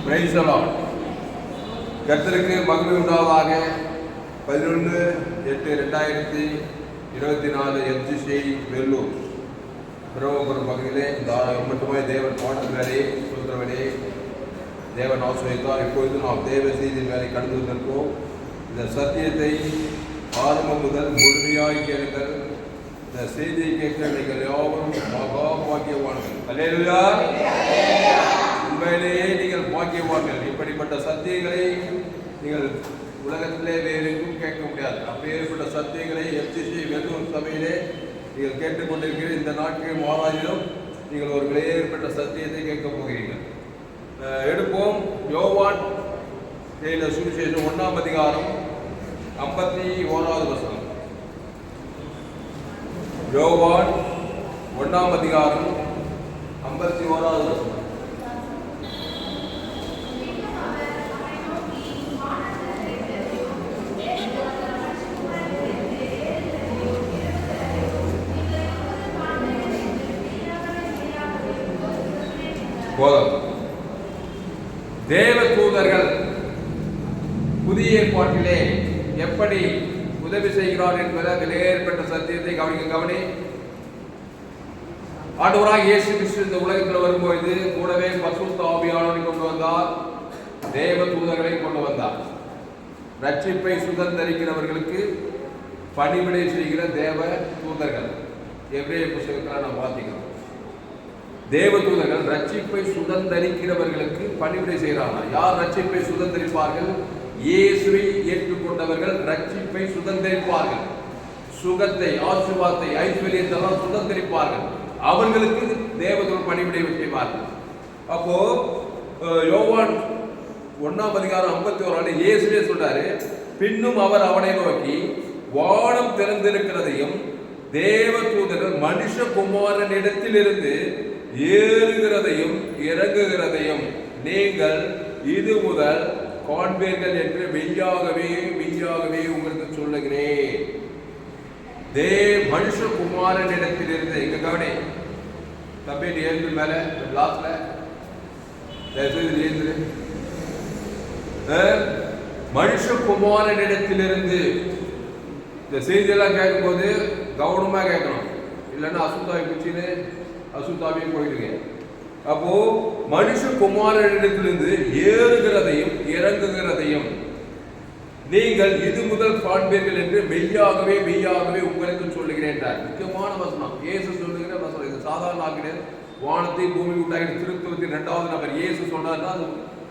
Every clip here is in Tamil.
Praise the Lord. கர்த்தருக்கு மகிமை உண்டாவதாக. 11/8/2024 எஃப்ஜிசி வெல்லூர் பிரபுபுரம் பகுதியிலே மட்டுமாய் தேவன் பாடல் வேலையை சொல்கிறவனே தேவன் ஆசிரியத்தார். இப்பொழுது நாம் தேவ செய்தியின் வேலை கடந்து வந்திருக்கோம். இந்த சத்தியத்தை ஆரம்பம் முதல் முழுமையாய் கேளுங்கள். இந்த செய்தியை கேட்க நீங்கள் யாவரும் மகா பாக்கியவான்கள். அல்லேலூயா. உண்மையிலேயே நீங்கள் பாக்கியவான்கள். இப்படிப்பட்ட சத்தியங்களை நீங்கள் உலகத்திலே வேறு எங்கும் கேட்க முடியாது. அப்பேற்பட்ட சத்தியங்களை எஃப்ஜிசி வெல்லூர் சபையிலே நீங்கள் கேட்டுக்கொண்டிருக்கிற இந்த நாட்களிலும் ஆராய்ச்சிலும் நீங்கள் ஒரு விலையேற்பட்ட சத்தியத்தை கேட்கப் போகிறீர்கள். எடுப்போம். யோவான் செய்த சுவிசேஷம் 1ஆம் அதிகாரம் 51வது வசனம். யோவான் 1ஆம் அதிகாரம் 51வது வசனம். தேவ தூதர்கள் புதிய ஏற்பாட்டிலே எப்படி உதவி செய்கிறார் என்பதை விலையேற்பட்ட சத்தியத்தை கவனி. ஆண்டவராகிய இயேசு கிறிஸ்து இந்த உலகத்தில் வரும்போது கூடவே பரிசுத்த ஆவியானவரை கொண்டு வந்தார், தேவ தூதர்களை கொண்டு வந்தார். ரட்சிப்பை சுதந்தரிக்கிறவர்களுக்கு பணிவிடை செய்கிற தேவ தூதர்கள் எபிரேய புத்தகத்தில் நாம் பார்த்தீங்க. தேவ தூதர்கள் ரட்சிப்பை சுதந்தரிக்கிறவர்களுக்கு பணிவிடை செய்கிறார்கள். யார் ரட்சிப்பை சுதந்தரிப்பார்கள்? இயேசுவை ஏற்றுக்கொண்டவர்கள் ரட்சிப்பை சுதந்தரிப்பார்கள். சுகத்தை, ஆசீர்வாதத்தை, ஐஸ்வர்யத்தெல்லாம் சுதந்தரிப்பார்கள். அவர்களுக்கு தேவதூதர் பணிவிடை செய்வார்கள். அப்போ யோவான் 1ஆம் அதிகாரம் 51 இயேசுவே சொல்றாரு, பின்னும் அவர் அவனை நோக்கி வானம் திறந்திருக்கிறதையும் தேவ தூதர்கள் மனுஷகுமாரனிடத்திலிருந்து ஏறுகிறதையும் இறங்குகிறதையும் நீங்கள் இது முதல் காண்பீர்கள் என்று மெய்யாகவே உங்களுக்கு சொல்லுகிறேன். மனுஷகுமாரனிடத்திலிருந்து எங்க கவனி தம்பி ஏழு மேல லாஸ்ட்ல மனுஷகுமாரனிடத்திலிருந்து இந்த செய்தியெல்லாம் கேட்கும்போது கவனமா கேட்கணும். இல்லைன்னா அசுத்தாவி பிடிச்சின்னு அசுத்தாவியே போயிடுங்க. அப்போ மனுஷகுமாரனிடத்திலிருந்து ஏறுகிறதையும் இறங்குகிறதையும் நீங்கள் இது முதல் காண்பீர்கள் என்று மெய்யாகவே உங்களுக்கு சொல்லுகிறேன். முக்கியமான வசனம். இயேசு சொல்லுகிற வசனம். இது சாதாரண ஆகிறேன். வானத்தை பூமி உண்டாகிற திருத்துவத்தின் 2வது நபர் இயேசு சொன்னார்னா அது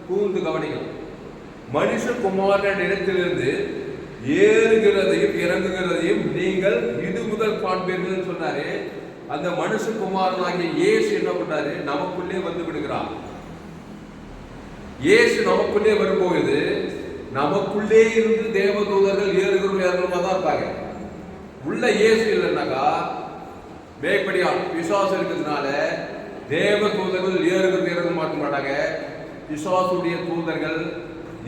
கூர்ந்து கவனிக்கணும். மனுஷகுமாரனிடத்திலிருந்து ஏறுகிறதையும் இறங்குகிறதையும் நீங்கள் இது முதல் காண்பீர்கள் சொன்னாரு. அந்த மனுஷகுமாரனாகிய இயேசு என்ன பண்றாரு? நமக்குள்ளே வந்து விடுகிறார். இயேசு நமக்குள்ளே வரும்போது நமக்குள்ளே இருந்து தேவதூதர்கள் இறங்குறமா தான் இருப்பாங்க. உள்ள இயேசு இல்லைன்னாக்கா வேப்படியா விசுவாசம் இருக்கிறதுனால தேவதூதர்கள் ஏறுகிறது இறங்க மாட்டாங்க. விசுவாசுடைய தூதர்கள்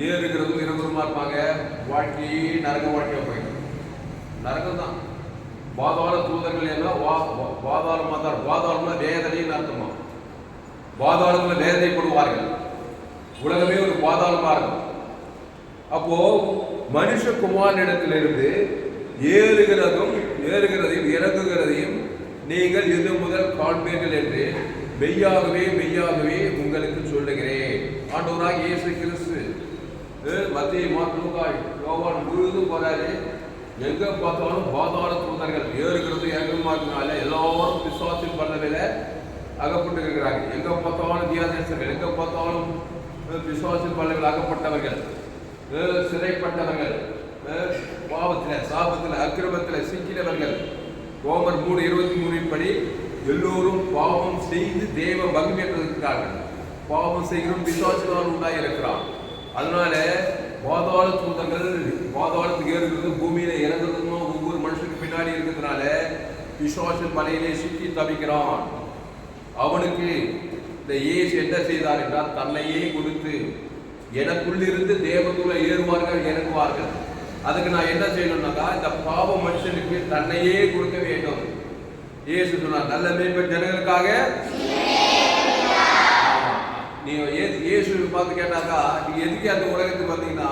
ஏறுகிறதும் இறங்குறமா இருப்பாங்க. வாழ்க்கையே நரக வாழ்க்கையா போயிடும். நரகம் தான். பாதாள தூதர்கள் எல்லாம் பாதாளமா தான். பாதாளம்னா வேதனைன்னு அர்த்தமா. பாதாளத்துல வேதனைப்படுவார்கள். உலகமே ஒரு பாதாளமா இருக்கும். அப்போ மனுஷகுமாரனிடத்திலிருந்து ஏறுகிறதையும் இறங்குகிறதையும் நீங்கள் இது முதல் காண்பீர்கள் என்று மெய்யாகவே உங்களுக்கு சொல்லுகிறேன். ஆண்டவராகிய இயேசு கிறிஸ்து மத்திய மார்க்கு யோவான் முழுதும் போறாரு. எங்க பார்த்தாலும் பாதாள தூதர்கள் ஏறுகிறது இறங்குமாறதுனால எல்லாரும் விசுவாசின் பல்லவில அகப்பட்டு இருக்கிறாங்க. எங்க பார்த்தாலும் தியாதேசர்கள், எங்க பார்த்தாலும் விசுவாசின் பல்லவில் அகப்பட்டவர்கள், சிறைப்பட்டவர்கள், பாவத்தில், சாபத்தில், அக்கிரமத்தில் சிக்கினவர்கள். ரோமர் 3:23 படி எல்லோரும் பாவம் செய்து தேவ மகிமையற்றிருக்கிறார்கள். பாவம் செய்கிறோம் விசுவாசினால் உண்டாயிருக்கிறான். அதனால பாதாள தூதர்கள் பாதாளத்துக்கு ஏறுகிறது, பூமியில இறங்குறதும் ஒவ்வொரு மனுஷனுக்கு பின்னாடி இருக்கிறதுனால விசுவாசின் மலையிலே சிக்கி தவிக்கிறான். அவனுக்கு இந்த இயேசு என்ன செய்தார் என்றால் தன்னையே கொடுத்து எனக்குள்ளிருந்து தேவதூதர்கள் ஏறுவார்கள் இறங்குவார்கள். அதுக்கு நான் என்ன செய்யணும்னாக்கா இந்த பாவ மனுஷனுக்கு தன்னையே கொடுக்க வேண்டும். இயேசு சொன்னார், நல்ல மேய்ப்பன் ஜனங்களுக்காக நீங்க இயேசு பார்த்து கேட்டாக்கா நீங்க எதுக்கு அந்த உலகத்துக்கு வந்தீங்கன்னா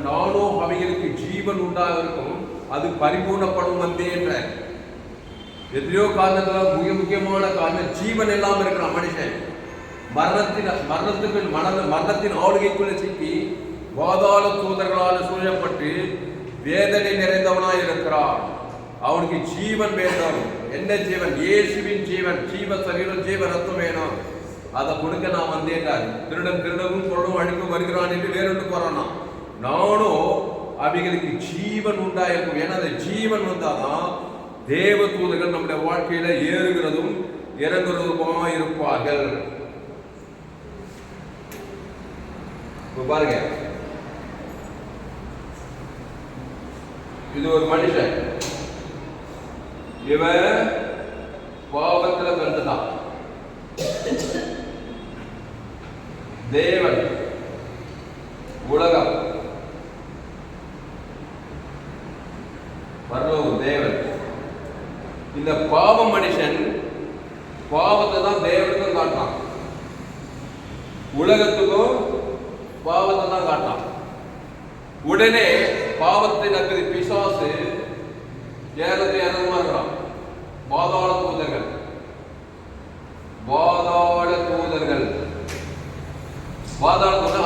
நானும் அவைகளுக்கு ஜீவன் உண்டாக இருக்கும் அது பரிபூர்ணப்படும் வந்தேன்ற எத்தனையோ காரணத்துல மிக முக்கியமான காரணம் ஜீவன் இல்லாம இருக்கிறான் மனுஷன். மரணத்தின் ஆளுகைக்குள்ள சிக்கி பாதாள தூதர்களால் சூழப்பட்டு வேதனை நிறைந்தவனாய் இருக்கிறான். அவனுக்கு ஜீவன் வேண்டும். என்ன ஜீவன்? இயேசுவின் ஜீவன். ஜீவ சரீரம் ஜீவ ரத்தம் வேணும். அதை கொடுக்க நான் வந்தேன். திருடவும் பொருளும் அழிக்கும் வருகிறான் என்று வேறொன்று போறானா. நானும் அவைகளுக்கு ஜீவன் உண்டாயிருக்கும். ஏன்னா அந்த ஜீவன் வந்தாதான் தேவ தூதர்கள் நம்முடைய வாழ்க்கையில ஏறுகிறதும் இறங்குறதுமா இருப்பார்கள். பாருங்க, இது ஒரு மனுஷன். இவன் பாவத்துல பிறந்துட்டான். தேவன், உலகம், பரலோகம், தேவன். இந்த பாவ மனுஷன் பாவத்தை தான் தேவனுக்கும் காட்டான், உலகத்துக்கும் பாவத்தை தான் காட்டான். உடனே பாவத்தை நக்கது பிசாசு ஏறத்தை இறங்குமா இருக்கிறான். பாதாள தூதர்கள்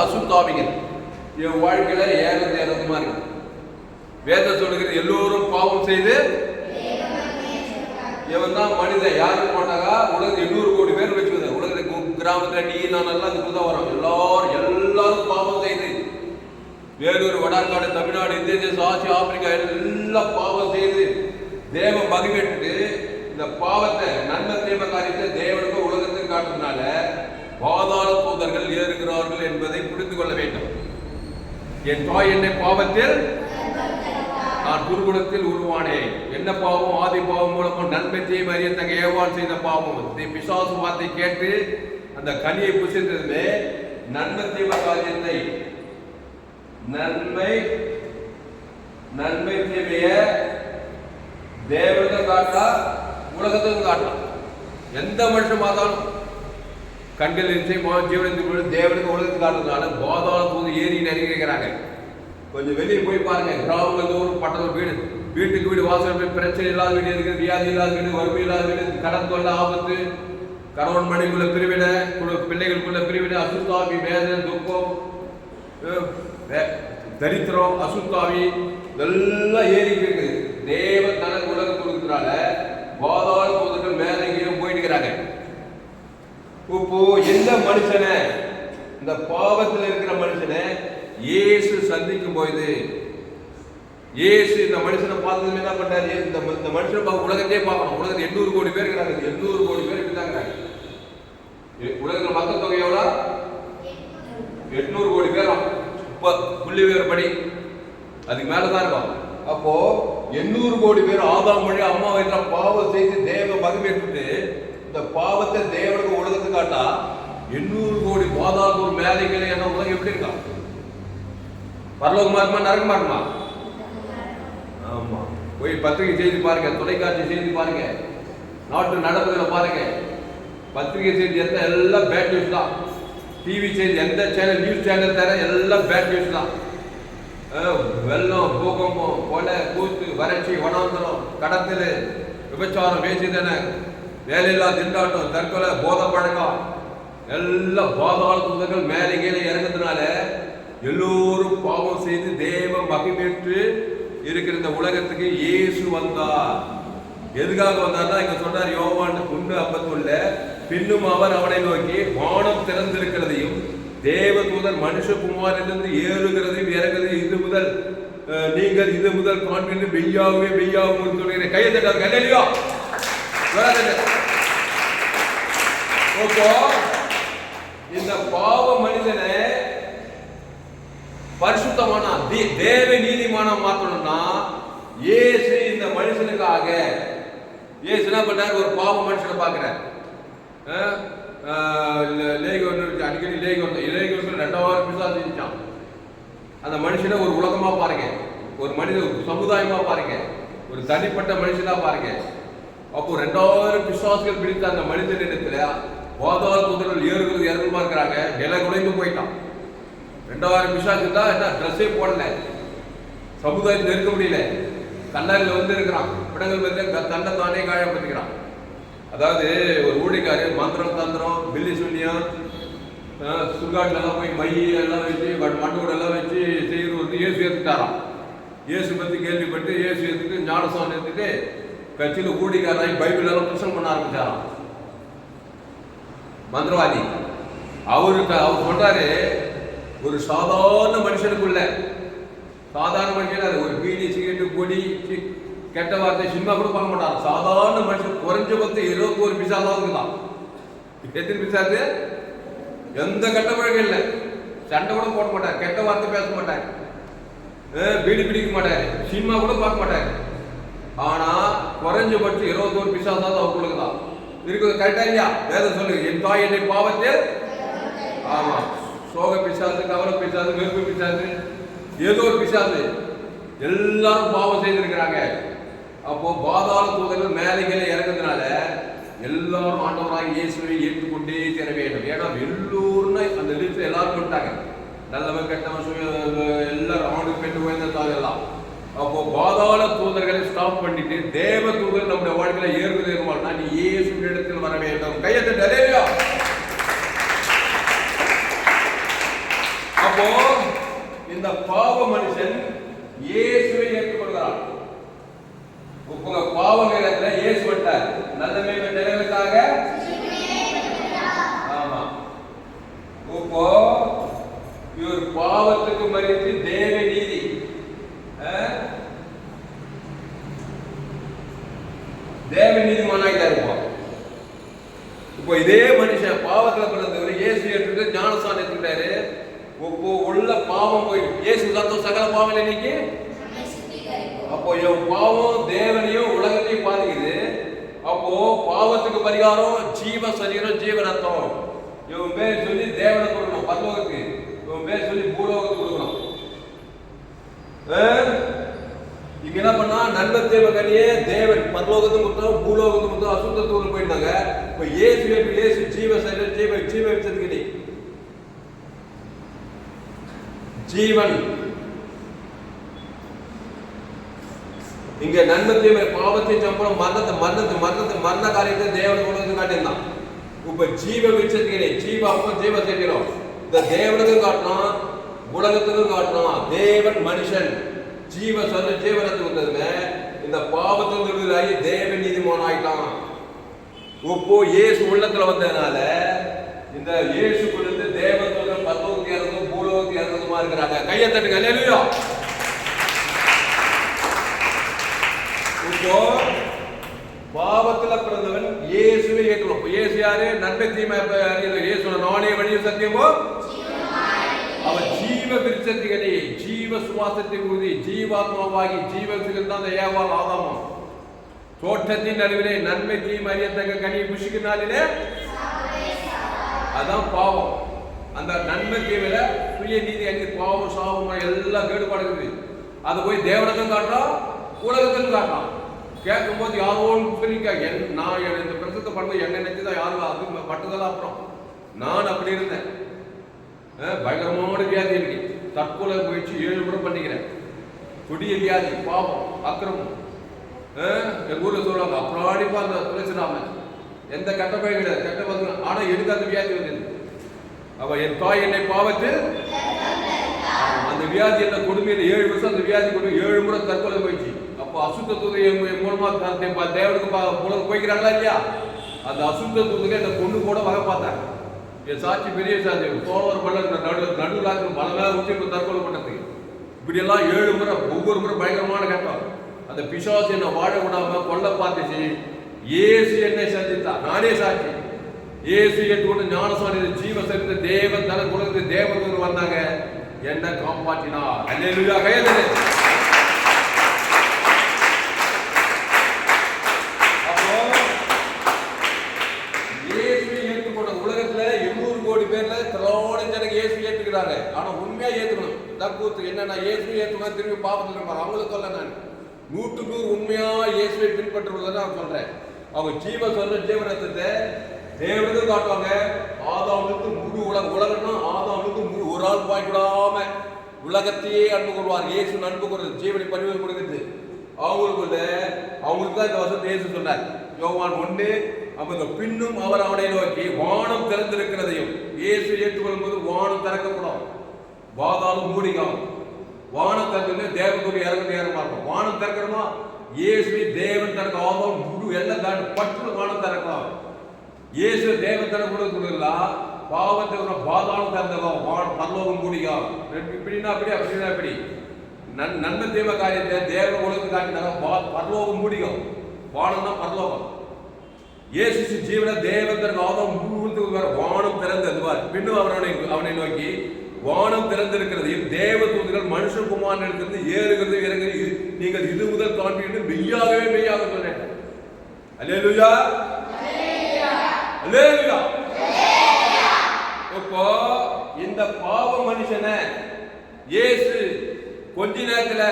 அசுத்தாவிகள் என் வாழ்க்கையில ஏறத்தை இறங்குமா இருக்கு. வேதம் சொல்லுகிறது எல்லோரும் பாவம் செய்து இவன் தான் மனிதன். யாரும் போட்டாக்கா உலகத்தில் 800 கோடி பேர் வச்சுக்குது. உலகத்துக்கு கிராமத்துல நீ நான் எல்லாம் அதுக்குதான் வரோம். எல்லாரும் பாவம் செய்து வேலூர், வடார்காடு, தமிழ்நாடு, இந்திய தேசம், ஆசியா, ஆப்பிரிக்கா எல்லாம் பாவம் செய்து தேவ மகிழ்விட்டு இந்த பாவத்தை நன்மை தீமை காரியத்தை தேவனுக்கு உலகத்துக்கு காட்டுறதுனால பாதாள தூதர்கள் ஏறுகிறார்கள் என்பதை புரிந்து கொள்ள வேண்டும். என் தாய் என்னை பாவத்தில் நான் குருகுலத்தில் உருவானேன். என்ன பாவம்? ஆதி பாவம் மூலமும் நன்மை தீமை அறியத்தக்க ஏவாள் செய்த பாவம். பிசாசு வார்த்தை கேட்டு அந்த கனியை புசித்ததுமே நன்மை தீமை காரியத்தை நன்மை தீமைய தேவனுக்கு காட்டா, உலகத்துக்கு காட்டலாம். எந்த மனுஷன் பார்த்தாலும் கண்கள் ஜீவனத்துக்கு தேவனுக்கு உலகத்துக்கு காட்டுறதுனால பாதாள தூது ஏறி நெருங்கிறாங்க. கொஞ்சம் வெளியே போய் பாருங்க. கிராமங்கள் தோறும் பட்டணம் வீட்டுக்கு வீடு வாசல் பிரச்சனை இல்லாத வீடு இருக்குது, வியாதி இல்லாத வீடு, வறுமை இல்லாத வீடு, கடன் தொல்லை, ஆபத்து, கணவன் மனைவிக்குள்ள பிரிவினை, பிள்ளைகளுக்குள்ள பிரிவினை, அசுத்தாவி, வேதனை, துக்கம், தரித்திரம், அசுத்தாவி இதெல்லாம் ஏறி இருக்குது. தேவ தனக்கு உலகம் கொடுக்கறதுனால பாதாள தூதர்கள் மேலே கீழே போயிட்டு இருக்கிறாங்க. இப்போ எந்த மனுஷனை, இந்த பாவத்தில் இருக்கிற மனுஷனை இயேசு சந்திக்கும் போது, இயேசு இந்த மனுஷனை பார்த்ததுமே என்ன பண்றாரு? இந்த மனுஷனை உலகத்தையே பார்க்கணும். உலகத்தில் 800 கோடி பேர் இருக்கிறாங்க. 800 கோடி பேர் இருந்தாங்க. உலகத்தில் மக்கள் தொகை எவ்வளோ? 800 கோடி பேரும். இப்போ புள்ளி விவரப்படி அதுக்கு மேலதான் இருக்கும். அப்போ 800 கோடி பேர் ஆதாம் வழி அம்மா வயிற்றுல பாவம் செய்து தேவ மகிமைட்டு இந்த பாவத்தை தேவனுக்கு உலகத்துக்கு காட்டா 800 கோடி பாதாளூர் மேலைகளை என்ன உலகம் எப்படி இருக்கா? பரலோகமா இருக்குமா நரகமா இருக்குமா? ஆமா. போய் பத்திரிகை செய்தி பாருங்க, தொலைக்காட்சி செய்தி பாருங்க, நாட்டு நடப்புகளை பாருங்க. பத்திரிகை செய்தி எல்லாம் பேட் நியூஸ் தான். டிவி செய்தி எந்த சேனல், நியூஸ் சேனல் தர எல்லாம் பேட் நியூஸ் தான். வெள்ளம், பூகம்பம், கொலை, கூத்து, வறட்சி, வனாந்தரம், கடத்தல், விபச்சாரம், வேசிதனை, வேலையில்லா திண்டாட்டம், தற்கொலை, போத பழக்கம் எல்லாம் பாதாள தூதர்கள் மேலே கீழே இறங்குறதுனால எல்லோரும் பாவம் செய்து தேவ மகிமையற்று இருக்கிற இந்த உலகத்துக்கு இயேசு வந்தார். எதுக்காக வந்தார்னா இங்க சொன்னார் யோவான் 1:51, பின்னும் அவர் அவனை நோக்கி வானம் திறந்திருக்கிறதையும் தேவ தூதர் மனுஷகுமாரிலிருந்து ஏறுகிறதையும் இறங்குறதையும் இது முதல் காண்பின்னு மெய்யாகவே மெய்யாகவும் சொல்கிறேன். கையை தட்டாங்க. இல்லையா? இந்த பாவ மனிதனை பரிசுத்தமான தேவ நீதிமான மாற்றணும்னா இயேசு இந்த மனுஷனுக்காக இயேசு என்ன பண்றாரு? ஒரு பாவ மனுஷனை பார்க்கிறார். அடிக்கடி லேகொண்டு 2000 பிசாசு செஞ்சான். அந்த மனுஷனை ஒரு உலகமா பாருங்க, ஒரு மனித சமுதாயமா பாருங்க, ஒரு தனிப்பட்ட மனுஷனா பாருங்க. அப்போ 2000 பிசாசுகள் பிடித்த அந்த மனிதனிடத்துல பாதாள தூதர்கள் ஏறுகிறது இறங்குமா இருக்கிறாங்க. நிலை குலைந்து போயிட்டான். 2000 பிசாசு தான் என்ன ட்ரெஸ்ஸே போடல, சமுதாயத்தில் இருக்க முடியல, கண்ணாரில் வந்து இருக்கிறான், இடங்கள் வந்து தண்டை தானே காயப்படுத்திக்கிறான். அதாவது ஒரு ஊழிக்காரு மந்திரம் தந்திரம் பில்லி சொல்லியம் சுடுகாட்டிலெல்லாம் போய் மை எல்லாம் வச்சு மண்டோடு எல்லாம் வச்சு செய்கிறது வந்து இயேசு ஏற்றுட்டாராம். இயேசு பற்றி கேள்விப்பட்டு இயேசு ஏற்றுட்டு ஞானசானம் ஏற்றுட்டு கட்சியில் ஊழிக்காராய் பைபிள் எல்லாம் பிரசங்கம் பண்ண ஆரம்பிச்சாராம். மந்திரவாதி அவர் சொல்றாரு, ஒரு சாதாரண மனுஷனுக்குள்ள சாதாரண மனுஷன் ஒரு பீடி சிகரெட்டு பொடி கெட்ட வார்த்தை சினிமா கூட பார்க்க மாட்டார். சாதாரண மனுஷன் குறைஞ்சபட்சம் 21 பிசாசாவது தான். எத்தனை பிசாசு? எந்த கெட்ட பழக்கம் இல்லை, சண்டை கூட போட மாட்டார், கெட்ட வார்த்தை பேச மாட்டார், பீடி பிடிக்க மாட்டார், சினிமா கூட பார்க்க மாட்டார். ஆனா குறைஞ்சபட்சம் 21 பிசாசாவது அவங்களுக்கு தான் இருக்குது. கரெக்டா இல்லையா? வேதம் சொல்லுங்க, என் தாய் என்னை பாவத்தில், ஆமா, சோக பிசாசு, கவலை பிசாசு, வெறுப்பு பிசாசு, ஏதோ ஒரு பிசாசு, எல்லாரும் பாவம் செய்திருக்கிறாங்க. அப்போ பாதாள தூதர்கள் மேலே கீழே இறங்குறதுனால எல்லாரும் ஆண்டவராக இயேசுவை ஏற்றுக்கொண்டே தர வேண்டும். ஏன்னா எல்லோரும் அந்த லிஸ்ட் எல்லாரும் விட்டாங்க, நல்லவன் கெட்டவன் எல்லாரும் ஆணுக்கு பெண்ணு உயர்ந்த எல்லாம். அப்போ பாதாள தூதர்களை ஸ்டாப் பண்ணிட்டு தேவ தூதர் நம்முடைய வாழ்க்கையில ஏறுவது இருந்தால் நீ இயேசு இடத்தில் வர வேண்டும். கையத்தை நிறையா. அப்போ இந்த பாவ மனுஷன் இயேசுவை ஏற்றுக்கொள்கிறான். உங்க பாவ நேரத்தில் இயேசு விட்டார், நல்லமே நிறைவேற்றாக. ஆமா, இப்போ இவர் பாவத்துக்கு மறித்து தேவ நீதி, தேவ நீதிமானாயிட்டார். இப்போ இதே மனுஷன் பாவத்தில் பிறந்தவர் இயேசு ஏற்றுட்டு ஞானஸ்தானம் ஏற்றுட்டாரு. இப்போ உள்ள பாவம் போயிட்டு இயேசு தான் சகல பாவம் இன்னைக்கு. அப்போ என் பாவம் தேவனையும் உலகத்தையும் பாதிக்குது. அப்போ பாவத்துக்கு பரிகாரம் ஜீவ சரீரம் ஜீவ ரத்தம். இவன் பேர் சொல்லி தேவனை கொடுக்கணும் பரலோகத்துக்கு, இவன் பேர் சொல்லி பூலோகத்துக்கு கொடுக்கணும். இங்க என்ன பண்ணா நன்மை தேவ கனியே தேவன் பரலோகத்துக்கு கொடுத்தோம், பூலோகத்துக்கு கொடுத்தோம், அசுத்தத்தூர் போயிருந்தாங்க. இப்ப இயேசு ஜீவ சரீரம் ஜீவ ஜீவ வச்சதுக்கு ஜீவன். இங்க நன்மத்தை பாவத்தை சம்பளம் மரண காரியத்தை தேவன் உலகத்துக்கு காட்டியிருந்தான். இப்ப ஜீவ விச்சத்துக்கு ஜீவ அப்ப ஜீவ தெரியும். இந்த தேவனுக்கும் காட்டணும், உலகத்துக்கும் காட்டணும். தேவன் மனுஷன் ஜீவ சொல்ல ஜீவனத்துக்கு வந்ததுமே இந்த பாவத்திலிருந்து தேவன் நீதிமான் ஆயிட்டான். இப்போ இயேசு உள்ளத்துல வந்ததுனால இந்த இயேசு குறித்து தேவதூதர்கள் பரலோகத்துக்கு இறங்கும் பூலோகத்துக்கு இறங்குமா இருக்கிறாங்க. கையை தட்டுங்க. அல்லேலூயா. இப்போ பாவத்துல பிறந்தவன் இயேசுவை ஏற்றுக்கணும். இயேசு யாரு? நன்மை தீமை இயேசு நானே வழியும் சத்தியமோ. அவன் ஜீவ விருட்சத்திலே ஜீவ சுவாசத்தை ஊதி ஜீவாத்மாவாகி ஜீவத்துக்கு தான் அந்த ஏவாள் ஆதாமம் தோட்டத்தின் அறிவிலே நன்மை தீமை அறியத்தக்க கனியை புஷிக்கினாலே அதான் பாவம். அந்த நன்மை தீமையில சுய நீதி அணி பாவம் சாபம் எல்லாம் கேடுபாடு இருக்குது. அது போய் தேவனத்தும் காட்டுறான், உலகத்துக்கும் காட்டுறான். கேட்கும் போது யாரோன்னு சொல்லிக்க நான் இந்த பிரசத்தை பண்ண என்ன நினைச்சுதான் யாரும் அது பட்டுதெல்லாம். அப்புறம் நான் அப்படி இருந்தேன், பயங்கரமான வியாதி இருக்கு, தற்கொலை முயற்சி 7 முறை பண்ணிக்கிறேன், கொடிய வியாதி, பாவம், அக்கிரமம். எங்க ஊர்ல சொல்லுவாங்க அப்புறாடிப்பா அந்த துளசிராமன் எந்த கெட்ட பையன் கிடையாது, கெட்ட பசங்க. ஆனா எனக்கு அந்த வியாதி வந்தது. அவ என் தாய் என்னை பாவத்தில் அந்த வியாதி என்ன கொடுமையில 7 வருஷம் அந்த வியாதி கொடுமை 7 முறை தற்கொலை போயிடுச்சு. அப்போ அசுத்த தூதை மூலமா தேவனுக்கு போய்க்கிறாங்களா இல்லையா? அந்த அசுத்த தூதுக்கு அந்த பொண்ணு கூட வகை பார்த்தாங்க. என் சாட்சி பெரிய சாட்சி, சோழர் பள்ள நடுவில் மழை ஊற்றி தற்கொலை பண்ணது. இப்படியெல்லாம் 7 முறை ஒவ்வொரு முறை பயங்கரமான கட்டம். அந்த பிசாசு என்ன வாழ விடாம கொல்ல பார்த்துச்சு. இயேசு என்னை சந்தித்தா, நானே சாட்சி. இயேசு ஏற்றுக்கொண்டு ஞானஸ்நானம் ஜீவ சரித்த தேவன் தன குலத்து தேவதூதர் வந்தாங்க, என்ன காப்பாற்றினார். அல்லேலூயா. கையெழுத்து. அப்போ இயேசு ஏற்றுக்கொண்ட உலகத்துல 800 கோடி பேர்ல திரளான ஜனங்க இயேசு ஏற்றுக்கிறாங்க. ஆனா உண்மையா ஏற்றுக்கணும். தக்கூத்து என்னன்னா இயேசு ஏற்றுக்கணும் திரும்பி பாவத்தில் இருப்பாங்க. அவங்களுக்கு சொல்ல நான் 100% உண்மையா இயேசுவை பின்பற்றுவதை நான் சொல்றேன். அவங்க ஜீவ சொல்ற ஜீவனத்தை தேவனுக்கு காட்டுவாங்க. ஆதாமுக்கு முழு உலகம்னா ஆதாமுக்கு முழு ஒரு ஆள் பாய்க்கூடாம உலகத்தையே அன்பு கொள்வார். இயேசு அன்பு கொள்வது ஜீவனை பரிவு கொடுக்குது. அவங்களுக்கு தான் இந்த வசனத்தை இயேசு சொன்னார். யோவான் 1 பின்னும் அவர் அவனை நோக்கி வானம் திறந்திருக்கிறதையும் இயேசு ஏற்றுக்கொள்ளும் போது வானம் திறக்கப்படும், பாதாளம் மூடிக்கும். வானம் திறந்து தேவதூதர் இறங்க இருக்கும். வானம் திறக்கணுமா? இயேசுவை தேவன் திறக்க ஆதாம் முழு எல்லாம் தாண்டி பட்டு வானம் திறக்கலாம். இயேசு தேவன் திறக்கூட பாவத்தை பாதாளம் திறந்தோம், பரலோகம் மூடிக்கும். இப்படின்னா அப்படி அப்படின்னா இப்படி நன்மை தீமை காரியத்தை தேவ உலகத்துக்கு காட்டினாங்க. பரலோகம் மூடிக்கும். வானம்னா பரலோகம். இயேசு ஜீவன தேவன் ஆதாம் முழுவதுக்கு வர வானம் திறந்ததுவார். பின்னும் அவனை நோக்கி வானம் திறந்திருக்கிறதையும் தேவதூதர்கள் மனுஷகுமாரனிடத்திலிருந்து ஏறுகிறது இறங்குகிறது நீங்கள் இது முதல் காண்பீர்கள் மெய்யாகவே மெய்யாக சொன்னேன். அல்லேலூயா, அல்லேலூயா. இப்போ இந்த பாவ மனுஷனை இயேசு கொஞ்ச நேரத்துல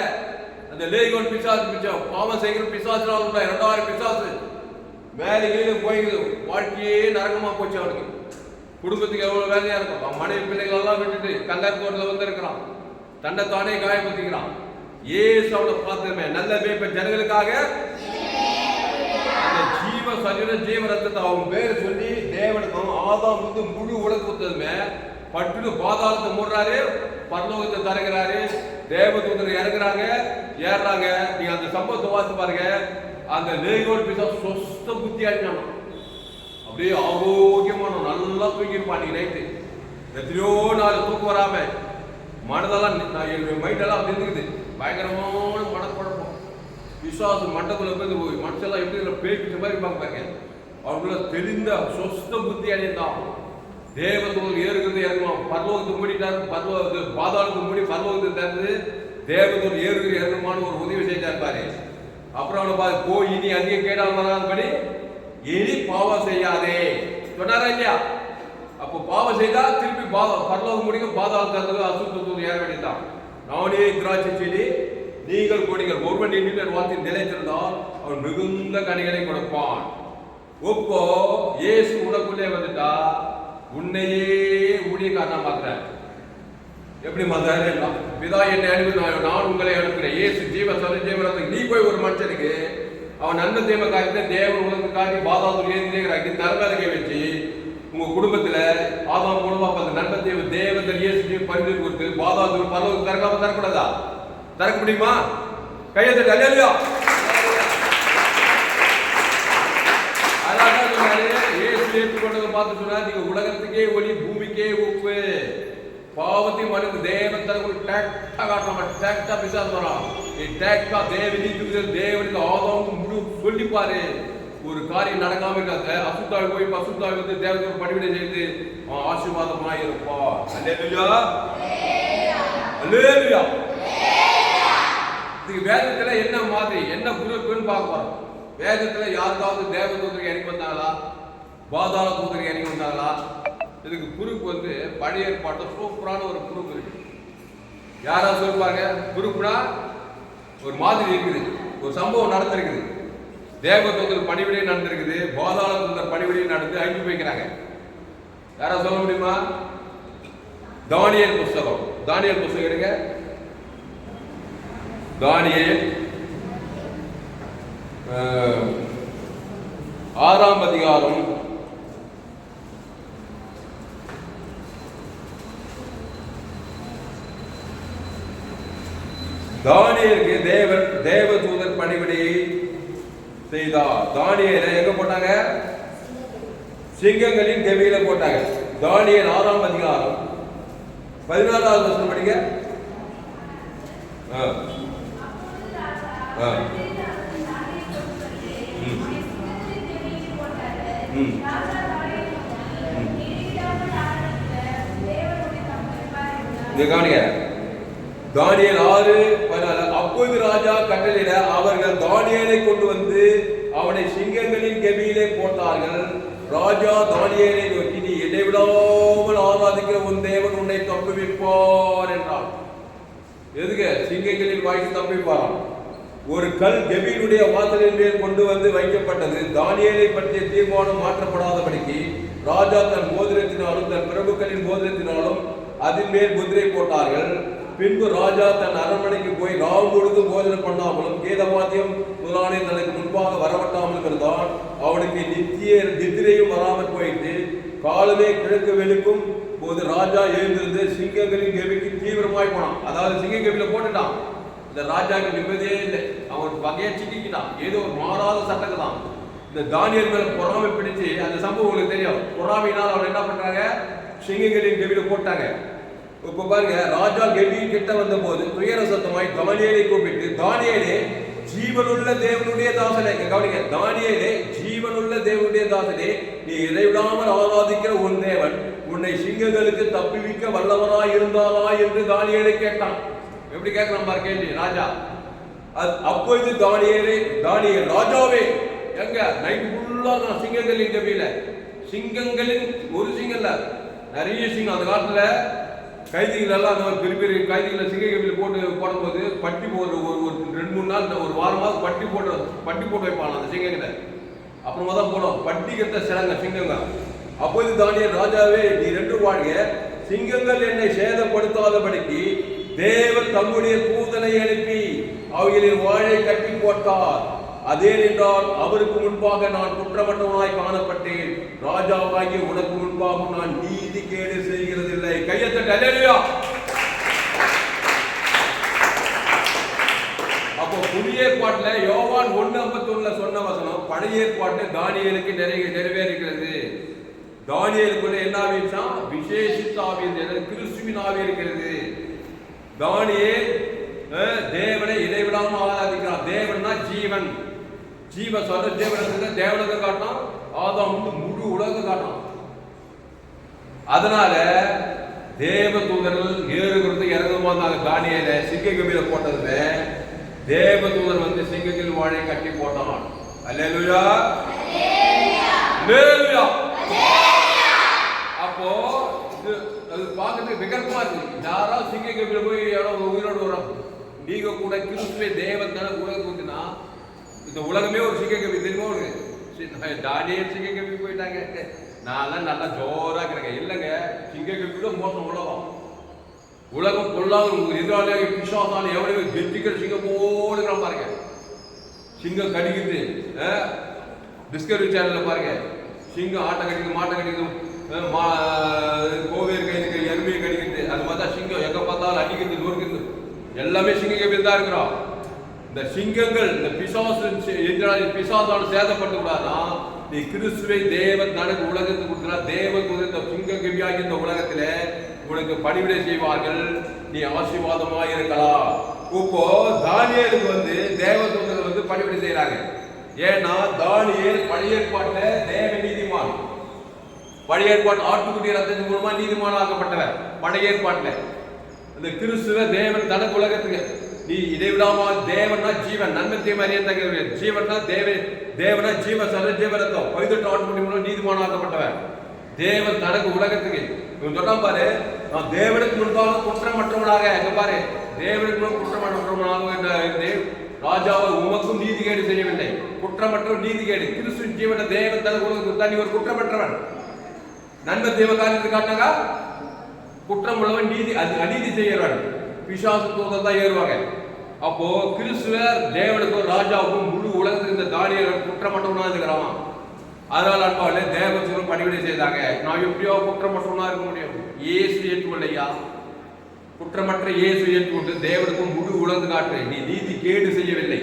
அந்த லேகோன் பிசாசு பாவம் செய்கிற பிசாசுனால 2000 பிசாசு மேலே கீழே போய்க்குது. வாழ்க்கையே நரகமா போச்சு. அவனுக்கு குடும்பத்துக்கு எவ்வளவு வேலையா இருக்கும். அவன் மனைவி பிள்ளைகள் எல்லாம் விட்டுட்டு கல்லர் தோட்டத்தில் வந்திருக்கிறான். தன்னைத்தானே காயப்படுத்திக்கிறான். ஏசு அவனை பார்த்துமே நல்ல மேய்ப்ப ஜனங்களுக்காக அந்த ஜீவ ரத்தத்தை அவன் பேர் சொல்லி தேவனுக்கும் ஆதாம் முழு உலகத்துமே பட்டுன்னு பாதாளத்தை மூடுறாரு, பரலோகத்தை தருகிறாரு, தேவதூதர் இறங்குறாங்க, ஏறுறாங்க. நீங்க அந்த சம்பவத்தை பார்த்து பாருங்க. அந்த லேகோன் பிசாசு சொஸ்த புத்தி ஆயிட்டான். அப்படியே ஆரோக்கியமான நல்லா தூங்கிருப்பான். நீ நைட்டு எத்தனையோ நாள் தூக்கம் வராம மனதெல்லாம் மைண்டெல்லாம் நின்றுக்குது. பயங்கரமான மனக்குழப்பம். பிசாசு மண்டக்குள்ள போய் மனசெல்லாம் எப்படி பேய்பிச்ச மாதிரி பாருங்க. அவங்கள தெளிந்த சொஸ்த புத்தி அடைந்தான். தேவதூதர் ஏறுகிறது இறங்குவோம். பரலோகத்தை மூடிட்டாரு. பாதாளத்தை மூடி பரலோகத்தை திறந்து தேவதூதர் ஏறுகிறது இறங்குமான ஒரு உதவி செஞ்சார் பாரு. அப்புறம் அவனை பார்த்து போய் இனி அதிகம் கேடால் வராதபடி இனி பாவம் செய்யாதே சொன்னாரா இல்லையா? அப்போ பாவம் செய்தா திருப்பி பரலோகம் முடிக்கும். பாதாளம் திறந்தது அசுத்தத்தூர் ஏற வேண்டியதான். நானே திராட்சை செடி நீங்கள் கொடிகள் ஒருவன் எண்ணில் வார்த்தை நிலைத்திருந்தால் அவன் மிகுந்த கனிகளை கொடுப்பான். ஒப்போ இயேசு உனக்குள்ளே வந்துட்டா உன்னையே ஊழியக்காரனா மாத்துறாரு. எப்படி மாத்தாரு? பிதா என்னை அனுப்பி நான் உங்களை அனுப்புகிறேன். இயேசு ஜீவரத்துக்கு நீ போய் ஒரு மனுஷனுக்கு அவன் நன்மை தீமை காரியத்தை தேவன் உலகத்துக்கு காட்டி பாதாளத்தில் ஏறிக்கிறாங்க தரவேலைக்கை வச்சு உங்க குடும்பத்துல ஆதாம் மூலமா பார்த்த நன்மை தீமை தேவன் இயேசு பரிந்து கொடுத்து பாதாளத்தில் பரலோகம் திறக்காம தரக்கூடாதா? திறக்க முடியுமா? கையை தட்டி அல்லேலூயா. அதான் சொன்னாரு இயேசு ஏற்றுக்கொண்டதை பார்த்து சொன்னா நீங்க உலகத்துக்கே ஒளி பூமிக்கே உப்பு. பாவத்தையும் மனுக்கு தேவன் தரக்கூடிய டேக்டா காட்டணும். டேக்டா பிசாசு வரான். டேக்டா தேவனுக்கு ஆதாமுக்கு முழு சொல்லிப்பாரு. ஒரு காரியம் நடக்காம இருக்காங்க. அசுத்தாவி போய் அசுத்தாவி வந்து தேவனுக்கு பணிவிடை செய்து ஆசீர்வாதமா இருப்பா. அல்லேலூயா, அல்லேலூயா. இதுக்கு வேதத்துல என்ன மாதிரி என்ன குரூப்னு பார்க்க போறோம். வேதத்துல யாருக்காவது தேவதூதருக்கு இறங்கி வந்தாங்களா? பாதாள தூதருக்கு இறங்கி வந்தாங்களா? இதுக்கு குரூப் வந்து பழைய ஏற்பாட்டு சூப்பரான ஒரு குரூப் இருக்கு. யாரா சொல்லுவாங்க? குரூப்னா ஒரு மாதிரி இருக்குது. ஒரு சம்பவம் நடந்திருக்குது. தேவதூதர் பணிவிடையே நடந்திருக்குது. பாதாள தூதர் பணிவிடையே நடந்து அழிஞ்சு போய்க்கிறாங்க. யாரா சொல்ல முடியுமா? தானியேல் புஸ்தகம். தானியேல் புஸ்தகம் எடுங்க. தானியேல் 6ஆம் அதிகாரம் 6 தானியேலுக்கு தேவதூதர் பணிவிடையை செய்தார். தானியேலை எங்க போட்டாங்க? சிங்கங்களின் கெபியில போட்டாங்க. தானியேல் 6ஆம் அதிகாரம் 14வது வசனம் படிங்க. தானியேல் 6:14 அப்பொழுது ராஜா கட்டளையிட அவர்கள் தானியேலை கொண்டு வந்து அவனை சிங்கங்களின் கெபியிலே போட்டார்கள். ராஜா தானியேலை நோக்கி நீ இடைவிடாமல் ஆராதிக்கிற உன் தேவன் உன்னை தப்புவிப்பார் என்றார். எதுக்கு? சிங்கங்களின் வாய்க்கு தப்பிப்பாராம். ஒரு கல் கெபீருடைய வாசலின் மேல் கொண்டு வந்து வைக்கப்பட்டது. தானியேலை பற்றிய தீர்மானம் மாற்றப்படாதபடிக்கு ராஜா தன் மோதிரத்தினாலும் தன் பிரபுக்களின் மோதிரத்தினாலும் அதன் மேல் முதிரை போட்டார்கள். பின்பு ராஜா தன் அரண்மனைக்கு போய் ராவு முழுதும் போஜனம் பண்ணாமலும் கீதவாத்தியம் முதலானே தனக்கு முன்பாக வரவட்டாமல் இருந்தான். அவனுக்கு நித்திரையும் வராமல் போயிட்டு காலமே கிழக்கு வெளுக்கும் போது ராஜா எழுந்திருந்து சிங்கங்களின் கெபிக்கு தீவிரமாய் போனான். அதாவது சிங்க கெபில போட்டுட்டான். இந்த ராஜாக்கு நிம்மதியே இல்லை. அவன் வகையை சிக்கிக்கிட்டான். ஏதோ ஒரு மாறாத சட்டக்கு தான். இந்த தானியேல் மேல பொறாமை பிடிச்சு, அந்த சம்பவம் உங்களுக்கு தெரியும். பொறாமையினால் அவன் என்ன பண்றாங்க, சிங்கங்களின் கெபில போட்டாங்க. இப்ப பாருங்க, ராஜா கெபி கிட்ட வந்த போது துயர சத்தமாய் தானியேலை கூப்பிட்டு, தானியேலே ஜீவனுள்ள தேவனுடைய தாசனே, கவனிங்க, தானியேலே ஜீவனுள்ள தேவனுடைய தாசனே, நீ இடைவிடாமல் ஆராதிக்கிற உன் தேவன் உன்னை சிங்கங்களுக்கு தப்புவிக்க வல்லவராய் இருந்தாரா என்று தானியேலை கேட்டான். எப்படி கேட்கலாம் பாரு கேள்வி ராஜா. அப்பொழுது தானியேல் ராஜாவே, எங்க நைட் ஃபுல்லா நான் சிங்கங்களின் கெபில, சிங்கங்களின் ஒரு சிங்கம் இல்ல, நிறைய சிங்கம். அந்த காலத்துல கைதிகள் எல்லாம் அந்த பெரிய பெரிய கைதிகளை சிங்க கெபில போடும்போது பட்டி போட்டு ஒரு 2-3 நாள் ஒரு வாரமாக பட்டி போட்டு வைப்பாங்க அந்த சிங்கங்களை. அப்புறமா தான் போடும் பட்டிக்கிறத சிறங்க சிங்கங்க. அப்போது தானியேல் ராஜாவே, நீ 2 வாழ்க, சிங்கங்கள் என்னை சேதப்படுத்தாதபடிக்கு தேவன் தம்முடைய தூதனை அனுப்பி அவைகளின் வாழை கட்டி போட்டார். அதே என்றால் அவருக்கு முன்பாக நான் குற்றமற்றவனாய் காணப்பட்டேன். ராஜாவாகி உனக்கு முன்பாக நான் நீதி கேடு செய்கிறதில்லை. கையத்தட்ட அல்லேலூயா. அப்போ புதிய ஏற்பாட்டுல யோவான் 1:51 சொன்ன வசனம் பழைய ஏற்பாட்டுல தானியேலுக்கு நிறைவேறுகிறது. தானியேலுக்குள்ள என்ன ஆவியா, விசேஷித்த ஆவி, கிறிஸ்துவின் ஆவி இருக்கிறது. தானியேல் தேவனை இடைவிடாமல் ஆராதிக்கிறான். தேவன்னா ஜீவன், ஜீவ சொல்ற தேவனுக்கு தேவனுக்கு காட்டணும், ஆதாம் முழு உலகம் காட்டணும். அதனால தேவ தூதர்கள் ஏறுகிறது இறங்குமா இருந்தாங்க. தானியேலை சிங்க கெபில போட்டதுல தேவ தூதர் வந்து சிங்கத்தில் வாழை கட்டி போட்டான். அல்லேலூயா, அல்லேலூயா. அப்போ அது பார்க்கறதுக்கு விகற்பமா இருக்கு. யாராவது சிங்க கெபில போய் உயிரோடு வரும். நீங்க கூட கிறிஸ்துவே தேவன் தானே உலகம் வந்துன்னா, இந்த உலகமே ஒரு சிங்க கெபி தெரியுமா? தானியேல் சிங்க கெபி போயிட்டாங்க. நான் நல்லா ஜோரா இருக்கிறேங்க. இல்லைங்க, சிங்க கெபியோட மோசம் உலகம். உலகம் பொல்லாத எதிராளியாக பிசாசான எவ்வளவு கெட்டிக்கிற சிங்கம் போடுகிறான் பாருங்க. சிங்கம் கடிக்குது. டிஸ்கவரி சேனல்ல பாருங்க, சிங்கம் ஆட்டை கடிக்குது, மாட்டை கடிக்குது, கோவேர் கைது எருமையை கடிக்குது. அது மாதிரி தான் சிங்கம் எங்க பார்த்தாலும் அடிக்கிறது, நொறுக்குது. எல்லாமே சிங்க கெபியில் தான் இருக்கிறோம். இந்த சிங்கங்கள், இந்த பிசாசான சேதப்பட்டு கூடாதா? நீ கிறிஸ்துவை தேவன் தனக்கு உலகத்துக்கு கொடுக்கிறார். தேவன் இந்த சிங்க கெபியாகி இந்த உலகத்துல உனக்கு பணிவிடை செய்வார்கள். நீ ஆசீர்வாதமா இருக்கலாம். இப்போ தானியேலுக்கு வந்து தேவதூதர்கள் வந்து பணிவிடை செய்யறாங்க. ஏன்னா தானியேல் பழைய ஏற்பாட்டுல தேவ நீதிமான், பழைய ஏற்பாட்டு ஆட்டுக்குட்டி ரத்தத்தின் மூலமா நீதிமான் ஆக்கப்பட்டவர். பழைய ஏற்பாட்டுல இந்த கிறிஸ்துவ தேவன் தனக்கு உலகத்துக்கு, நீ இடைவிடாம தேவனா ஜீவன், நன்மை தீமை அறிய தகுதி, ஜீவனா தேவனா ஜீவ சர ஜீவரத்தம் 18 ஆட்டுக்குட்டி மூலம் நீதிமான் ஆக்கப்பட்டவர். தேவன் தனக்கு உலகத்துக்கு சொன்னான் பாரு, நான் தேவனுக்கு முன்பாக குற்றமற்றவனாக, எங்க பாரு, தேவனுக்கு முன் குற்றமற்றவனாக ராஜாவை உமக்கும் நீதிகேடு செய்யவில்லை. குற்றமற்ற நீதிகேடு கிறிஸ்துவின் ஜீவன தேவன் தனக்கு உலகத்துக்கு தான். நீ ஒரு குற்றமற்றவன். நன்மை தேவ காரியத்துக்கு காட்டினாங்க. குற்றம் உள்ளவன் நீதி அநீதி செய்யறவன் பிசாசு தூதர் தான் ஏறுவாங்க. அப்போ கிறிஸ்துவர் தேவனுக்கும் ராஜாவுக்கும் முழு உலகத்துக்கு இந்த தானியேல் குற்றமற்றவனா இருக்கிறான். அதனால அன்பாலே தேவதூதர்கள் பணிவிடை செய்தாங்க. நான் எப்படியோ குற்றமற்றவனா இருக்க முடியும்? இயேசு ஏற்றுக்கொள்ளையா, குற்றமற்ற இயேசு ஏற்றுக்கொண்டு தேவனுக்கும் முழு உலர்ந்து காட்டுறேன். நீ நீதி கேடு செய்யவில்லை,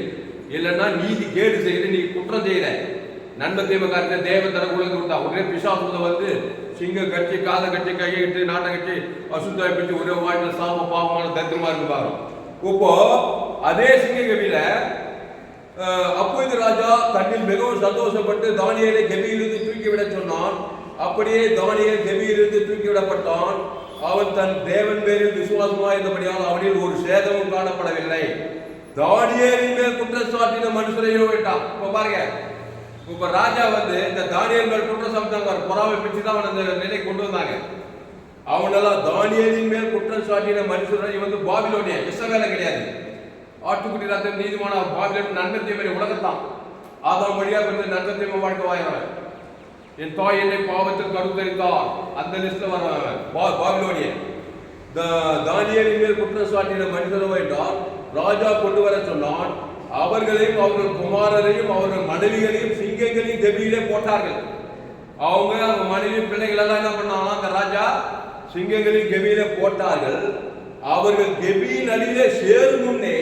இல்லைன்னா நீதி கேடு செய்து நீ குற்றம் செய்யற. நன்மை தீமை காரியத்தை தேவன் தனக்கு உலர்ந்து கொடுத்தா உடனே பிசாசுல வந்து சிங்க கட்சி காத கட்சி கையிட்டு நாட்டை கட்சி அசுத்தாய் பிடிச்சி ஒரே வாழ்க்கை சாம பாவமான தரித்திரமா இருக்கு பாரு. இப்போ அதே சிங்க கவியில அப்பொழுது ராஜா தன்னில் மிகவும் சந்தோஷப்பட்டு தானியேலை கெபியிலிருந்து தூக்கிவிட சொன்னான். அப்படியே தானியேல் கெபியிலிருந்து தூக்கிவிடப்பட்டான். அவன் தன் தேவன் பேரில் விசுவாசமாக இருந்தபடியால் அவனில் ஒரு சேதமும் காணப்படவில்லை. தானியேலின் மேல் குற்றச்சாட்டின மனுஷரையோ விட்டான். இப்ப பாருங்க, இப்ப ராஜா வந்து இந்த தானியேல் மேல் குற்றம் சாட்டினாங்க, பொறாமை பிடிச்சு தான் அவன் அந்த நிலை கொண்டு வந்தாங்க. அவனெல்லாம் தானியேலின் மேல் குற்றம் சாட்டின மனுஷரை வந்து பாபிலோனியா, இஸ்ரவேல கிடையாது. ஆட்டுக்குட்டி ரத்தம் நீதிமான பாபிலோன் நன்மை தீமை உலகத்தான் ஆதாம் வழியா பிறந்த நன்மை தீமை வாழ்க்கை வாயவன். என் தாய் என்னை பாவத்தில் கருத்தரித்தார் அந்த லிஸ்ட்ல வரவன் பாபிலோனியன். தானியேலின் மேல் குற்றம் சாட்டின மனிதனோ என்றால் ராஜா கொண்டு வர சொன்னான். அவர்களையும் அவர்கள் குமாரரையும் அவர்கள் மனைவிகளையும் சிங்கங்களையும் கெபியிலே போட்டார்கள். அவங்க மனைவி பிள்ளைகள் எல்லாம் என்ன பண்ணாங்க? அந்த ராஜா சிங்கங்களையும் கெபியிலே போட்டார்கள். அவர்கள் கெபியின் அடியிலே சேரும் முன்னே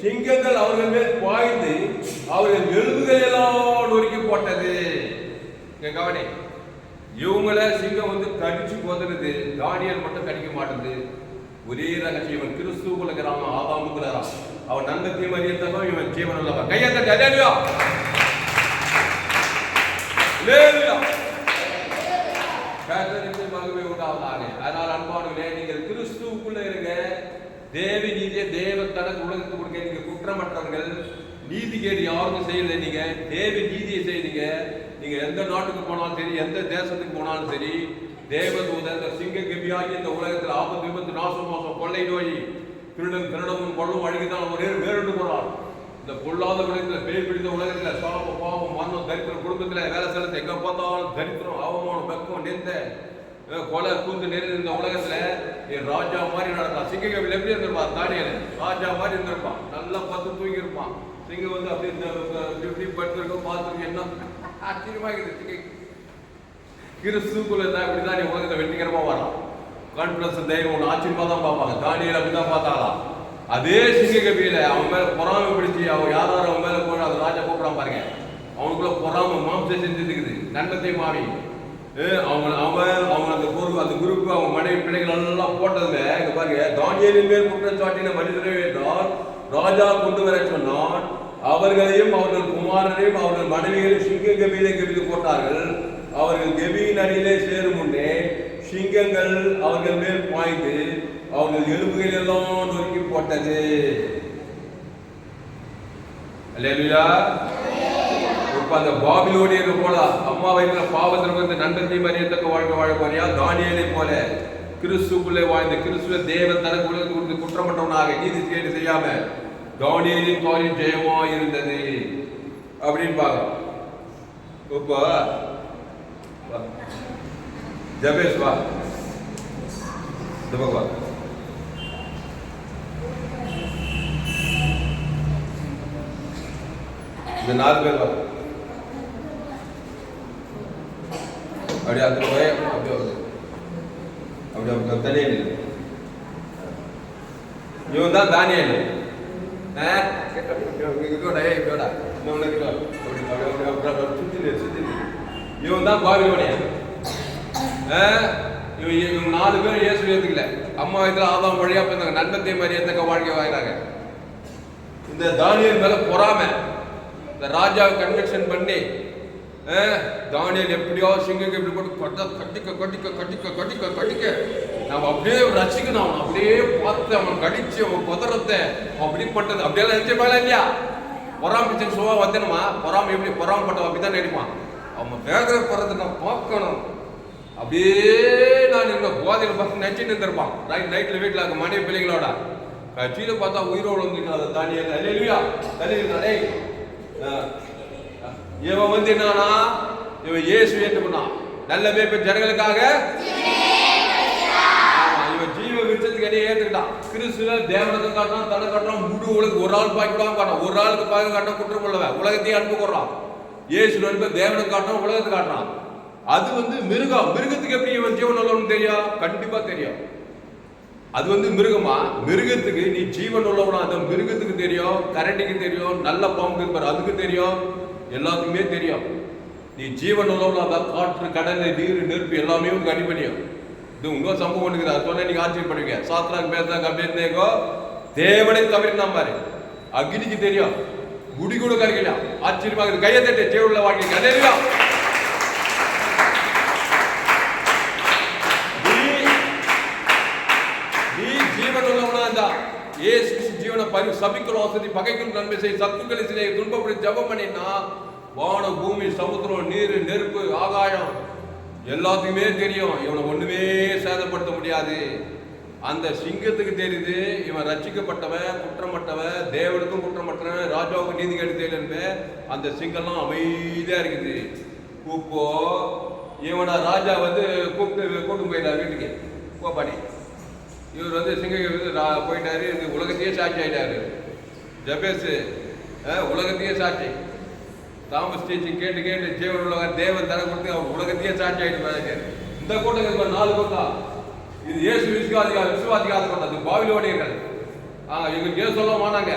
சிங்கங்கள் அவர்கள் மேல் பாய்ந்து அவர்கள் எலும்புகள் எல்லாம் நொறுக்கி போட்டது. கவனி, இவங்களை சிங்கம் வந்து கடிச்சு போதுறது, தானியேல் மட்டும் கடிக்க மாட்டேது. ஒரே ரகசியம், கிறிஸ்துவுக்குள்ள இருக்கிறான், ஆதாமுக்குள்ள அவன் நன்மை தீமை அறியத்தவன், இவன் ஜீவன் உள்ளவன். கையை தட்டி அல்லேலூயா அல்லேலூயா கர்த்தருக்கு மகிமை உண்டாவதாக. அதனால் அன்பானவர்களே, நீங்கள் கிறிஸ்துவுக்குள்ள இருங்க. தேவ நீதியை தேவ தனக்கு உலகத்துக்கு கொடுக்க. நீங்க குற்றமற்றவர்கள், நீதி கேடு யாருக்கும் செய்யல. நீங்க தேவ நீதியை செய்தீங்க. நீங்க எந்த நாட்டுக்கு போனாலும் சரி, எந்த தேசத்துக்கு போனாலும் சரி, தேவதூதன் சிங்க கெபியாகி இந்த உலகத்தில் ஆபத்து விபத்து நாசம் மோசம் கொள்ளை நோய் திருடன் திருடமும் கொள்ளும் அழுகிதான் ஒரே வேறுண்டு போறான். இந்த பொல்லாத உலகத்தில் பேய் பிடித்த உலகத்தில் சாபம் பாவம் மரணம் தரித்திரம், குடும்பத்தில் வேலை செலுத்த எங்க பார்த்தாலும் தரித்திரம் அவமானம் வெக்கம் நெந்த கொலை கூந்து நிறைந்த இந்த உலகத்துல ராஜா மாதிரி நடக்கலாம். சிங்க கெபியில் எப்படி இருந்திருப்பான்? தானியேல் ராஜா மாதிரி இருந்திருப்பான். நல்லா பத்து தூங்கி இருப்பான். சிங்கம் வந்து அப்படி படுத்திருக்கோம் பார்த்துருக்கு. என்ன ஆச்சரியமாக கிறிஸ்துக்குள்ள இருந்தா இப்படிதான் நீ உலகத்தை வெற்றிகரமா வரலாம். கான்பிடன்ஸ் தைரியம் ஒன்று ஆச்சரியமா தான் பார்ப்பாங்க. தானியேல் அப்படிதான் பார்த்தாலாம். அதே சிங்க கெபியில அவன் மேல பொறாமை பிடிச்சி அவன் யாரும் அவன் மேல போய் அந்த ராஜா கூப்பிடாம பாருங்க. அவனுக்குள்ள பொறாமை மாம்சம் செஞ்சுருக்குது. நன்மத்தை மாறி அவங்க அந்த குரூப் அவங்க மனைவி பிள்ளைகள் எல்லாம் போட்டதுல இங்க பாருங்க, தானியேலின் மேல் குற்றம் சாட்டின மனிதரை என்றால் ராஜா கொண்டு வர சொன்னான். அவர்களையும் அவர்கள் குமாரரையும் அவர்கள் மனைவிகளையும் சிங்க கெபியிலே கெபித்து போட்டார்கள். அவர்கள் கெபியின் அடியிலே சேரும் முன்னே சிங்கங்கள் அவர்கள் மேல் பாய்ந்து அவர்கள் எலும்புகள் எல்லாம் நொறுக்கி போட்டது. அல்லேலூயா. இப்ப அந்த பாபிலோனியர்கள் போல அம்மா வயிற்றுல பாவத்தில் வந்து நன்மை அறியத்தக்க வாழ்க்கை வாழ போறியா? தானியேலை போல கிறிஸ்துக்குள்ளே வாழ்ந்த கிறிஸ்துவ தேவன் தனக்கு உலகத்துக்கு கொடுத்து குற்றமற்றவனாக நீதி கேடு செய்யாம தானியேலின் காரியம் ஜெயமா இருந்தது அப்படின்னு பார்க்கலாம். இப்போ ஜபேஷ் வா, வா, இந்த 4 பேர் வா. அப்படியே அந்த போய் அப்படியே தனியே இவன் தான் தானியேல். இவன் தான் பாபிலோனியன். இவங்க 4 பேர் இயேசு ஏத்துக்கல. அம்மா வயதுல ஆதாம் வழியா போயிருந்தாங்க. நன்மத்தை மாதிரி ஏத்தக்க வாழ்க்கை வாழ்றாங்க. இந்த தானியேல் மேல பொறாமை இந்த ராஜாவை கன்வெக்ஷன் பண்ணி தானியேல் எப்படியாவது சிங்கம் எப்படி போட்டு கட்டிக்க கட்டிக்க கட்டிக்க கட்டிக்க கட்டிக்க நம்ம அப்படியே ரசிக்கணும். அவன் அப்படியே பார்த்து அவன் கடிச்சு அவன் குதிரத்தை அப்படி பண்றது அப்படியெல்லாம் நினைச்சா இல்லையா? பொறாம சுவா வந்தனுமா? பொறாம எப்படி பொறாமப்பட்டவன் அப்படிதான் நினைப்பான். அவன் வேகிற போறதை நான் பார்க்கணும். அப்படியே நான் இந்த போதையில் பார்த்து நினைச்சிட்டு இருந்திருப்பான். நைட்ல வீட்டில் இருக்க மனைவி பிள்ளைங்களோட கட்சியில பார்த்தா உயிரோடு வந்துட்டு தானியேல் அல்லேலூயா தலையிலே இவன் வந்து என்னன்னா இவன் இயேசு என்ன பண்ணான்? நல்ல பேர் ஜனங்களுக்காக இவன் ஜீவ விருட்சத்துக்கு என்ன ஏற்றுக்கிட்டான். கிறிஸ்துவ தேவனுக்கு காட்டுறான், தலை காட்டுறான், முழு உலகம் ஒரு ஆள் பாய்க்கிடாம காட்டுறான். ஒரு ஆளுக்கு பாய்க்க காட்டினா குற்றம் கொள்ளவன் உலகத்தையும் அனுப்ப கொடுறான். இயேசு அனுப்ப தேவனுக்கு காட்டுறான், உலகத்துக்கு காட்டுறான். அது வந்து மிருகத்துக்கு எப்படி இவன் ஜீவன் உள்ளவனு தெரியும்? கண்டிப்பா தெரியும். அது வந்து மிருகமா? மிருகத்துக்கு நீ ஜீவன் உள்ளவனா? அந்த மிருகத்துக்கு தெரியும், கரண்டிக்கு தெரியும், நல்ல பாம்புக்கு பாரு அதுக்கு தெரியும், எல்லாத்துக்குமே தெரியும். நீ ஜீவன் உள்ளவனா தான் காற்று கடல் நீர் நெருப்பு எல்லாமே உனக்கு அடிப்படையும். இது உங்க சம்பவம் இருக்குது. அது சொன்ன நீங்க ஆச்சரியப்படுவீங்க. சாத்ராக் மேசாக் அபேத்நேகோ தேவனை தவிர பாரு அக்னிக்கு தெரியும், குடி கூட கருக்கலாம். ஆச்சரியமாக இருக்குது. கையை தட்டு ஜீவனுள்ள வாழ்க்கை கதையா. சபிக்கல் வசதி பகைக்கும் நன்மை செய் சத்துக்களை சிலை துன்பப்படி ஜபம் பண்ணினா வானம் பூமி சமுத்திரம் நீர் நெருப்பு ஆகாயம் எல்லாத்துக்குமே தெரியும். இவனை ஒண்ணுமே சேதப்படுத்த முடியாது. அந்த சிங்கத்துக்கு தெரியுது இவன் ரட்சிக்கப்பட்டவன், குற்றமற்றவன், தேவனுக்கும் குற்றமற்றவன், ராஜாவுக்கு நீதி கிடைத்தேன். அந்த சிங்கம்லாம் அமைதியா இருக்குது. இப்போ இவன ராஜா கூட்டு போயிட்டார் வீட்டுக்கு. போப்பாடி இவர் சிங்க போயிட்டாரு. உலகத்தையே சாட்சி ஆயிட்டாரு. ஜபேஸ் உலகத்தையே சாட்சி. தாமஸ் டீச்சிங் கேட்டு கேட்டு ஜீவன் உள்ளவர் தேவன் தர கொடுத்து அவர் உலகத்தையே சாட்சி ஆயிட்டு. இந்த கூட்டம் 4 கூட்டம். இது இயேசு விசுவாசிக்காத கூட்டம். அது பாவிலோடியர்கள். எங்களுக்கு ஏன் சொல்ல மாட்டாங்க.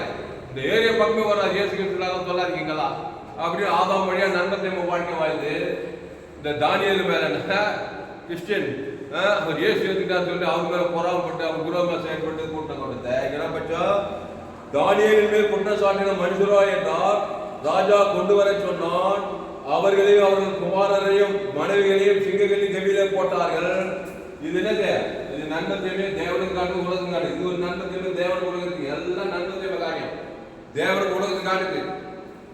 இந்த ஏரியா பக்கமே வராது. இயேசு கிறிஸ்துலாம் சொல்லாதீங்களா அப்படின்னு ஆதாம் வழியா நன்மத்தை வாழ்க்கை வாழ்ந்து இந்த தானியல் மேல கிறிஸ்டியன் அவர் இயேசு எடுத்துட்டா சொல்லி அவங்க மேல பொறாமப்பட்டு அவங்க குரோமா செயல்பட்டு கூட்டம் கொடுத்த இடப்பட்சம் தானியலின் மேல் குற்றம் சாட்டின மனுஷரோ என்றால் ராஜா கொண்டு வர சொன்னான். அவர்களையும் அவர்கள் குமாரரையும் மனைவிகளையும் சிங்கங்களின் கவியில போட்டார்கள். இது என்னது? இது நன்மத்தையுமே தேவனுக்கு காட்டு உலகம் காட்டு. இது ஒரு நன்மத்தையுமே தேவனுக்கு உலகத்துக்கு எல்லாம் நன்மத்தையுமே காரியம். தேவனுக்கு உலகத்துக்கு காட்டுது.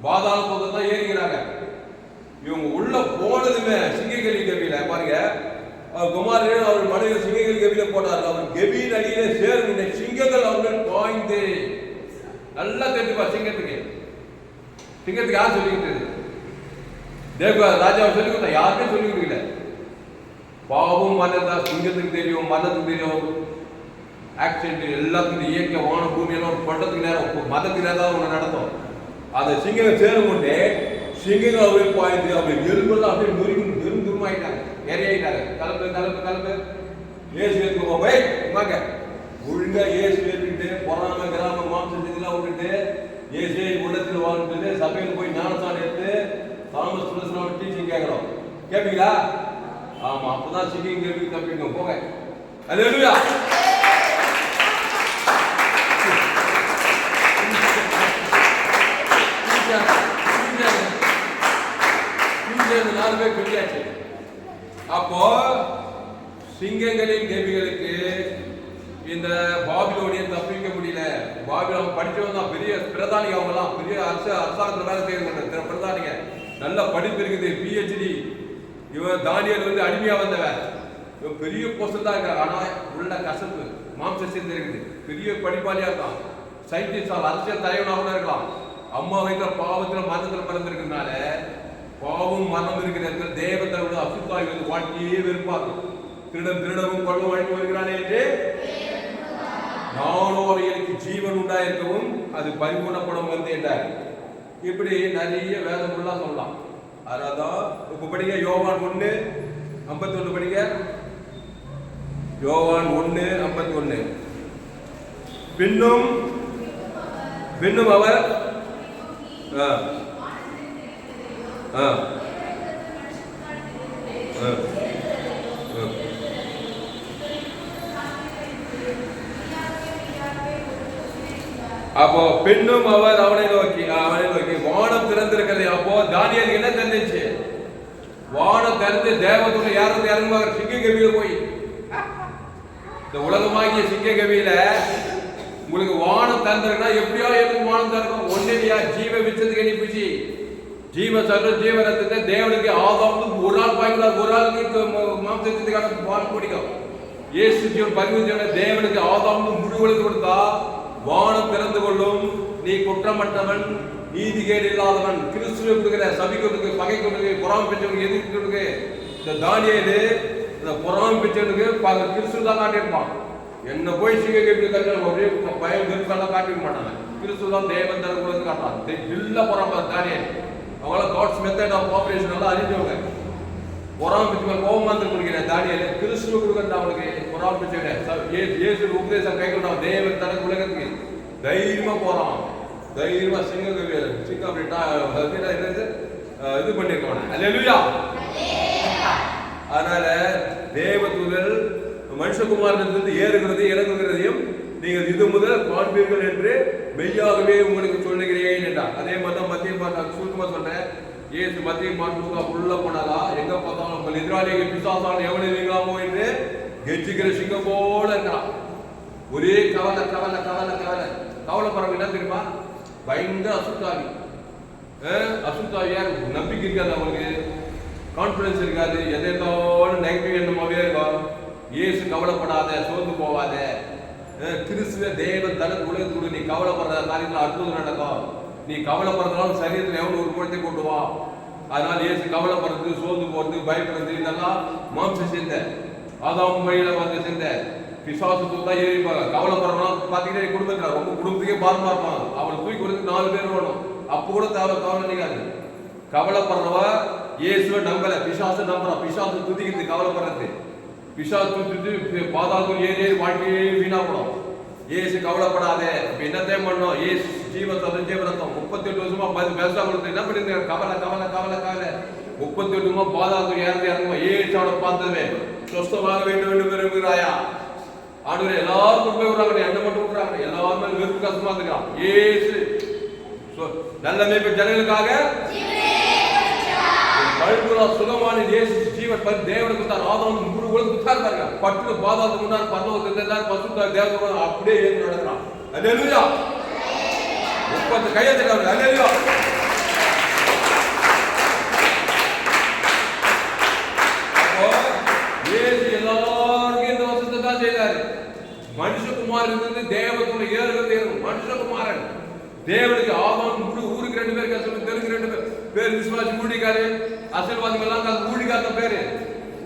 பாதாள போதும் தான் ஏறிக்கிறாங்க. இவங்க உள்ள போனதுமே சிங்கங்களி கவியில பாருங்க. குமாரர்கள் அவர் மனைவி சிங்கங்கள் கவியில போட்டார்கள். அவர் கவியின் அடியிலே சேர்ந்து சிங்கங்கள் அவர்கள் பாய்ந்து நல்லா தெரிஞ்சுப்பா. சிங்கத்துக்கு யார் சொல்லிக்கிட்டு? தேவ ராஜாவை சொல்லி கொடுத்தா யாருமே சொல்லி கொடுக்கல. பாவம் மன்னதா சிங்கத்துக்கு தெரியும், மன்னத்துக்கு தெரியும். ஆக்சிடென்ட் எல்லாத்துக்கும் இயற்கை வான பூமி எல்லாம் பண்றதுக்கு நேரம் மதத்துக்கு நேரம் ஒன்று நடத்தும். அந்த சிங்கங்கள் சேரும் கொண்டே சிங்கங்கள் அப்படியே பாய்ந்து அப்படி எலும்பெல்லாம் அப்படியே நொறுக்கி துருமாயிட்டாங்க, நிறையாயிட்டாங்க. கலப்பு ஏசு ஏற்றுக்கோ போய் வாங்க ஒழுங்கா ஏசு ஏற்றுக்கிட்டு பொறாம கிராம மாம்சத்துலாம் விட்டுட்டு ஏசே உள்ளத்தில் வாழ்ந்துட்டு சபையில் போய் ஞானஸ்தானம் எடுத்து தாமஸ் சுலசனோட டீச்சிங் கேட்கிறோம். கேட்பீங்களா? ஆமா, அப்பதான் சிங்கிங் கேள்வி தப்பிங்க போங்க. அல்லேலூயா. அப்போ சிங்கங்களின் கேள்விகளுக்கு இந்த பாபிலோனியை தப்பிக்க முடியல. பாபிலோன் படிச்சவங்க தான் பெரிய பிரதானிங்க. அவங்கலாம் பெரிய அரசாங்கத்தில் வேலை செய்யறாங்க. பிரதானிங்க நல்ல படிப்பு இருக்குது, PhD. இவன் தானியல் அடிமையா வந்தவன். இவன் பெரிய போஸ்ட் தான் இருக்கான். ஆனா உள்ள கசப்பு மாம்ச சேர்ந்து இருக்குது. பெரிய படிப்பாளியா இருக்கான். சயின்டிஸ்ட், அரசியல் தலைவனாக இருக்கலாம். அம்மா வைக்கிற பாவத்துல மரணத்துல பிறந்திருக்கிறதுனால பாவம் மரணம் இருக்கிற இடத்துல தேவத்தை விட அசுத்தாய் வாழ்க்கையே வெறுப்பாங்க. திருடவும் கொள்ள வழங்கி வருகிறானே என்று நானும் அவைகளுக்கு ஜீவன் உண்டாயிருக்கவும் அது பரிபூர்ணப்படும் என்றார். இப்படி நிறைய வேதங்கள்லாம் சொல்லலாம். அதான் இப்ப படிக்க யோவான் 1:51 படிக்க. யோவான் 1:51. பின்னும் அவர் அப்போ பெண்ணும் அவர் அவனை நோக்கி வானம் திறந்திருக்கிறது. அப்போ தானியேல் என்ன தெரிஞ்சிச்சு? வானம் திறந்து தேவதூதன் யாரும் இறங்குவாங்க சிங்க கவியில போய். இந்த உலகமாகிய சிங்க கவியில உங்களுக்கு வானம் திறந்திருக்கா எப்படியோ எதுவும் வானம் திறக்கும். ஒன்னியா ஜீவ விச்சத்துக்கு அனுப்பிச்சு ஜீவ சர்வ ஜீவனத்தை தேவனுக்கு ஆதாமுக்கு ஒரு ஆள் பாய்க்கிறார், ஒரு ஆளுக்கு மாம்சத்துக்கான வானம் பிடிக்கும். இயேசு ஜீவன் பரிவுஜன தேவனுக்கு ஆதாமுக்கு முழுவதும் கொடுத்தா வானம் திறந்து கொள்ளும். நீ குற்றமற்றவன், நீதிகேடு இல்லாதவன், கிறிஸ்துவை கொடுக்கிற சபை கொடுக்கு, பகை கொடுக்கு, பொறாமை பெற்றவனுக்கு எதிர்த்து கொடுக்கு. இந்த தானியேலு இந்த பொறாமை பெற்றவனுக்கு கிறிஸ்துவ தான் காட்டியிருப்பான். என்ன போய் சிங்க கேட்டு கட்ட ஒரே பயம் வெறுப்பெல்லாம் காட்டிக்க மாட்டாங்க. கிறிஸ்துவ தான் தேவன் தர கொடுத்து காட்டான். இல்ல பொறாம தானியேல் அவங்கள காட்ஸ் மெத்தட் ஆஃப் ஆபரேஷன் எல்லாம் அறிஞ்சவங்க. பொறாமை பெற்றவங்க கோபமாந்து கொடுக்கிற தானியேல் கிறிஸ்துவ கொடுக்கறது அவனுக்கு பொறாமை பெற்றவங்க இயேசு உபதேசம் கை கொண்டான். தேவன் தர உலகத்துக்கு தைரியமா போறான். தைரியமா சிங்கம் அப்படி இது பண்ணிருக்கான். அல்லேலூயா. அதனால தேவதூதர் மனுஷகுமாரனிலிருந்து ஏறுகிறது இறங்குகிறதையும் நீங்கள் இது முதல் காண்பீர்கள் என்று மெய்யாகவே உங்களுக்கு சொல்லுகிறேன் என்றார். அதே மாதிரி தான் மத்திய சுருக்கமா சொன்னேன். ஏசு மத்திய மாட்டுக்கா உள்ள போனாலா எங்க பார்த்தாலும் உங்கள் எதிராளிகள் பிசாசான எவனை நீங்களாமோ என்று கெச்சிக்கிற சிங்கம் போல இருக்கிறான். ஒரே கவலை கவலை கவலை கவலை கவலைப்படுறவங்க என்ன தெரியுமா? பயங்கர அசுத்தாவி. அசுத்தாவியா நம்பிக்கை இருக்காது, அவங்களுக்கு கான்பிடன்ஸ் இருக்காது, எதையோட நெகட்டிவ் எண்ணமாவே இருக்கும். இயேசு கவலைப்படாத, சோர்ந்து போவாத, கிறிஸ்துவ தேவன் தனக்கு உலகத்துக்கு நீ கவலைப்படுற காரியத்தில் அற்புதம் நடக்கும். நீ கவலைப்படுறதுனால சரீரத்தில் எவன் ஒரு குணத்தை கொண்டு வா. அதனால இயேசு கவலைப்படுறது, சோர்ந்து போறது, பயப்படுறது இதெல்லாம் மாம்ச சிந்தை, ஆதாம் வழியில வந்து சிந்தை. பிசாசுக்கு தான் ஏறிப்பாங்க. கவலைப்படுறவனா பார்த்தீங்கன்னா குடும்பத்தில் ரொம்ப குடும்பத்துக்கே பாரமா இருப்பாங்க. அவனை தூக்கி கொடுத்து 4 பேர் வேணும். அப்போ கூட கவலை நினைக்காது. கவலைப்படுறவ இயேசுவை நம்பல, பிசாசை நம்புறான். பிசாசு துதிக்கிறது கவலைப்படுறது. பிசாசு துதி பாதாளத்தில் ஏறி வாழ்க்கையே வீணா போடும். இயேசு கவலைப்படாதே. என்னத்தையே பண்ணோம்? இயேசு ஜீவத்தம் ஜீவரத்தம் 38 வருஷமா பேசாம என்ன பண்ணிருக்காங்க? கவலை கவலை கவலை கவலை 38 வருஷமா பாதாளத்தில் ஏறி இறங்குமா ஏசோட பார்த்தவே சொஸ்தமாக வேண்டும் என்று விரும்புகிறாயா? ஆண்டவரே எல்லாருக்கும் போய் விடுறாங்க, என்ன மட்டும் விடுறாங்க? எல்லாருமே வெறுப்பு கஷ்டமா இருக்கான். ஏசு நல்ல மேய்ப்பு ஜனங்களுக்காக சுகமான இயேசு ஜீவன் தேவனுக்கு தான் ஆதாரம் முழு உலகத்துக்கு தான் பாருங்க. பட்டு பாதாளத்துக்கு முன்னாடி பரலோகத்துக்கு பசுத்த தேவன் அப்படியே ஏறி நடக்கிறான். அல்லேலூயா. 30 கையெழுத்து. அல்லேலூயா. அப்போ இயேசு எல்லாருக்கும் இந்த வசனத்தை தான் செய்தாரு. மனுஷகுமாரன் இருந்து தேவனுடைய ஏறுகிறது. மனுஷகுமாரன் தேவனுக்கு ஆதாம் முழு ஊருக்கு 2 பேர் கஷ்டம், தெலுங்கு 2 பேர் விசுவாசி ஊழிக்காரு, அசல்வாதிகள் எல்லாம் ஊழிக்கார பேரு.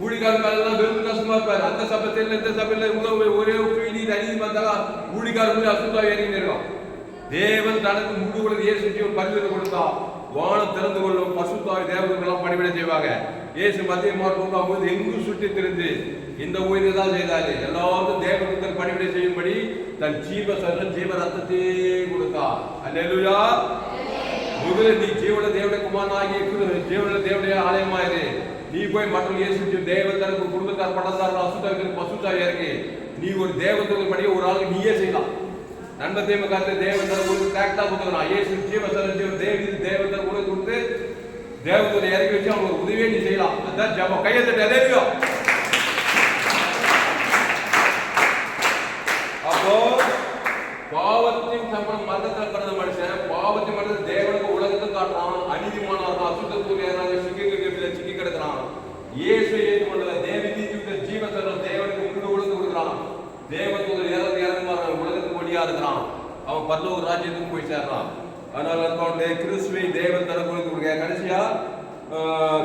ஊழிக்காரர்கள் எல்லாம் வெறும் கஷ்டமா இருப்பாரு. அந்த சபத்தில் இந்த சபையில் ஒரே அநீதி வந்தா ஊழிக்காரர்கள் அசுத்தா ஏறின்னு இருக்கும். தேவன் தனக்கு முழு உலக இயேசு ஜீவன் பரிந்துரை கொடுத்தா வானம் திறந்து கொள்ளும். பசுத்தாய் தேவர்களெல்லாம் பணிவிடை செய்வாங்க. இயேசு மத்திய மார்க்கும்போது எங்கும் சுற்றி திரிந்து இந்த ஊழியத்தை தான் செய்தாரு. எல்லாரும் தேவனுக்கு பணிவிடை செய்யும்படி தன் ஜீவ ரத்தத்தை கொடுத்தா. அல்லேலூயா. முதலில் நீ ஜீவன தேவனுடைய குமாரனாகிய ஜீவன தேவனுடைய ஆலயமாயிரு. நீ போய் மற்ற இயேசு தேவதற்கு குடும்பத்தார் பணத்தார் அசுத்தாவிற்கு பசுத்தாவியா இருக்கு. நீ ஒரு தேவதற்கு படி ஒரு ஆளுக்கு நீயே செய்யலாம். நண்பர் தேவக்காரத்தை தேவதற்கு கரெக்டா கொடுக்கலாம். இயேசு தேவதற்கு கூட கொடுத்து தேவதூரை இறக்கி வச்சு அவங்க உதவியே நீ செய்யலாம். அதான் ஜபம். கையை தட்டி அலேலியா. அப்போ பாவத்தின் சம்பளம் மரணத்தில் பிறந்த மனுஷன் பாவத்தின் மரணத்தை தேவனுக்கு உலகத்தை காட்டுறான். அநீதிமானாக அசுத்தத்தூரியாக சிக்கி கிடக்கிறான். இயேசு ஏற்றுக்கொண்டத தேவ ஜீவத்தரம் தேவனுக்கு முழு உலகத்தை கொடுக்குறான். தேவதூதர் இறங்குமாறான். உலகத்துக்கு ஒளியா இருக்கிறான். அவன் பரலோக ராஜ்யத்துக்கு போய் சேர்றான். அதனால கிறிஸ்துவை தேவன் தர கொடுக்க. கடைசியா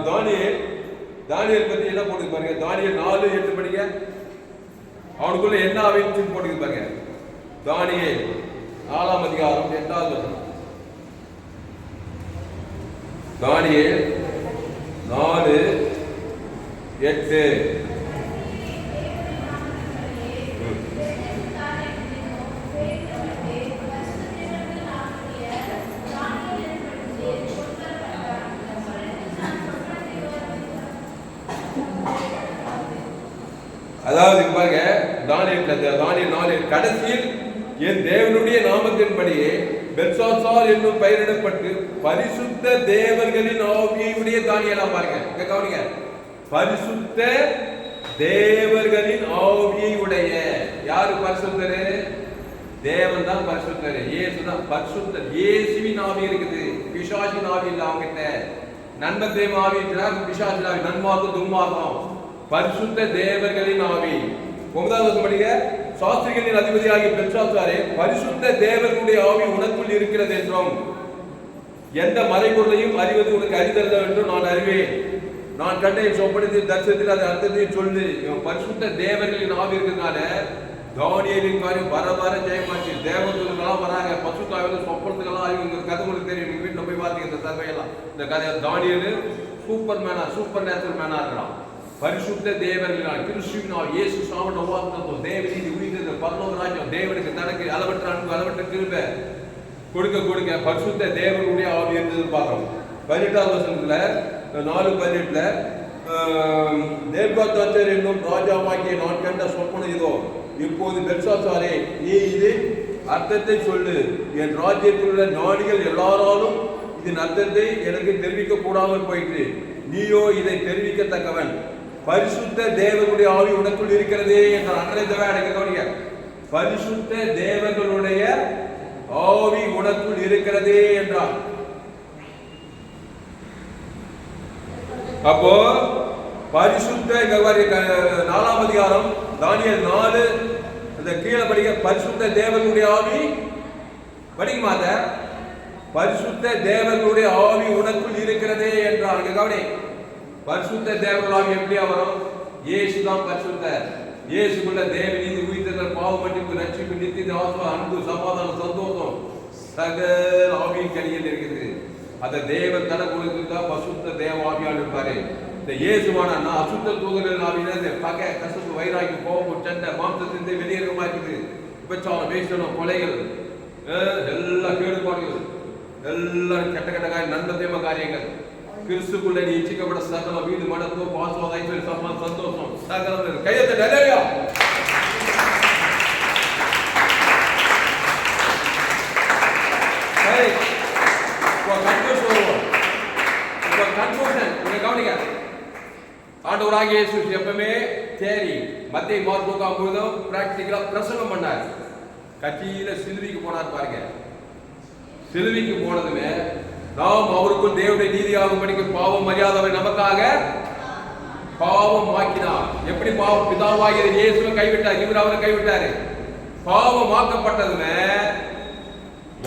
தானியேல் பத்தி என்ன போட்டு பாருங்க. தானியேல் 4:8 படிங்க. அவனுக்குள்ள என்ன ஆவின்னு போட்டு பாருங்க. தானியேல் 4ஆம் அதிகாரம் 8வது வசனம். தானியேல் 4:8. அதாவது பாருங்க, தானியேல் 4 கடைசியில் என் தேவனுடைய நாமத்தின்படியே பெல்சாசார் என்னும் பெயரிடப்பட்டு பரிசுத்த தேவர்களின் ஆவியுடைய தானியேலா பாருங்க. இங்க கவனிங்க. பரிசுத்த தேவர்களின் ஆவியுடைய. யாரு பரிசுத்தரு? தேவன் தான் பரிசுத்தரு. இயேசு தான் பரிசுத்தர். இயேசுவின் ஆவி இருக்குது, பிசாசின் ஆவி இல்லை அவங்கிட்ட. நண்பர் தேவ ஆவி இருக்கிறார், பிசாசின் ஆவி. நன்மார்க்கம் துன்மார்க்கம். பரிசுத்த தேவர்களின் ஆவி. 9வது வசனம் படிங்க. சாஸ்திரிகளின் அதிபதியாகிய பெல்சாசாரே, பரிசுத்த தேவர்களுடைய ஆவி உனக்குள் இருக்கிறது என்றும் எந்த மறைபொருளையும் அறிவது உனக்கு அறிதல்ல என்றும் நான் அறிவேன். நான் கண்ட சொப்பனத்தின் தரிசனத்தில் அது அர்த்தத்தையும் சொல்லு. பரிசுத்த தேவர்களின் ஆவி இருக்கிறதுனால தானியேலின் காரியம் வர ஜெயமாச்சு. தேவதூதர்கள்லாம் வராங்க. பசுத்தாவில சொப்பனத்துக்கெல்லாம் அறிவு. கதை உங்களுக்கு தெரியும். நீங்க வீட்டில் போய் பார்த்தீங்க இந்த தகவையெல்லாம். இந்த கதை தானியேல் சூப்பர் நேச்சுரல் மேனா இருக்கிறான். பரிசுத்த தேவர்களால் கிறிஸ்துவினால் இயேசு சாமன வாக்குத்தத்தம் தேவநீதி உயிர்த்தது பரலோக ராஜ்யம் தேவனுக்கு தனக்கு அளவற்ற அன்பு அளவற்ற கிருபை கொடுக்க பரிசுத்த தேவனுடைய ஆவி இருந்தது பார்க்கிறோம். 18வது வசனத்துல 4:18 நேபுகாத்நேச்சர் என்னும் ராஜாவாகிய நான் கண்ட சொப்பனம் இதோ. இப்போது பெல்சாசாரே, நீ இது அர்த்தத்தை சொல்லு. என் ராஜ்யத்தில் உள்ள ஞானிகள் எல்லாராலும் இதன் அர்த்தத்தை எனக்கு தெரிவிக்க கூடாமல் போயிற்று. நீயோ இதை தெரிவிக்கத்தக்கவன். பரிசுத்த தேவனுடைய ஆவி உனக்குள் இருக்கிறதே என்றார். அன்றைய பரிசுத்த தேவர்களுடைய ஆவி உனக்குள் இருக்கிறதே என்றார். அப்போ பரிசுத்த 4ஆம் அதிகாரம் தானியேல் 4 அந்த கீழே படிக்க பரிசுத்த தேவனுடைய ஆவி படிக்குமாத பரிசுத்த தேவனுடைய ஆவி உனக்குள் இருக்கிறதே என்றார். கவனி, பரிசுத்த தேவனுடைய ஆவி எப்படியா வரும்? இயேசுதான் பரிசுத்தர். இயேசுக்குள்ள தேவ நீதி, உயிர்த்தெழுதல், பாவ மன்னிப்பு, ரட்சிப்பு, நித்திய ஆசீர்வாதம், அன்பு, சமாதானம், சந்தோஷம் சகல ஆவியின் கனியில் இருக்குது. அந்த தேவன் தனக்கு கொடுத்துதான் பரிசுத்த தேவ ஆவியால் இருப்பாரு. இந்த இயேசுவான அசுத்த தூதர்கள் ஆவியில பகை, கசப்பு, வைராகியம், கோபம், சண்டை, மாம்சத்திலிருந்து வெளியேறமா இருக்குது. விபச்சாரம், வேஷனம், கொலைகள், எல்லா கேடுபாடுகள், எல்லாம் கெட்ட கெட்ட காரியம், நன்மை தேம காரியங்கள், கிறிஸ்துக்குள்ள நீ இச்சிக்கப்பட்ட சகலம், வீடு, மனத்துவம், பாசம், ஐஸ்வர்யம், சம்மான், சந்தோஷம் சகலம் கையத்தை நிறையா. ஆண்டவராகிய இயேசு எப்பவுமே தேரி மத்திய மார்க் முழுதும் பிராக்டிகலா பிரசங்கம் பண்ணார். கட்சியில சிலுவைக்கு போனார் பாருங்க. சிலுவைக்கு போனதுமே நாம் அவருக்குள் தேவனுடைய நீதியாகும்படிக்கு பாவம் மரியாதை நமக்காக பாவம் ஆக்கினார். எப்படி பாவம்? பிதாவாகிய இயேசுவை கைவிட்டார், இவர் அவரை கைவிட்டாரு. பாவம் ஆக்கப்பட்டதுமே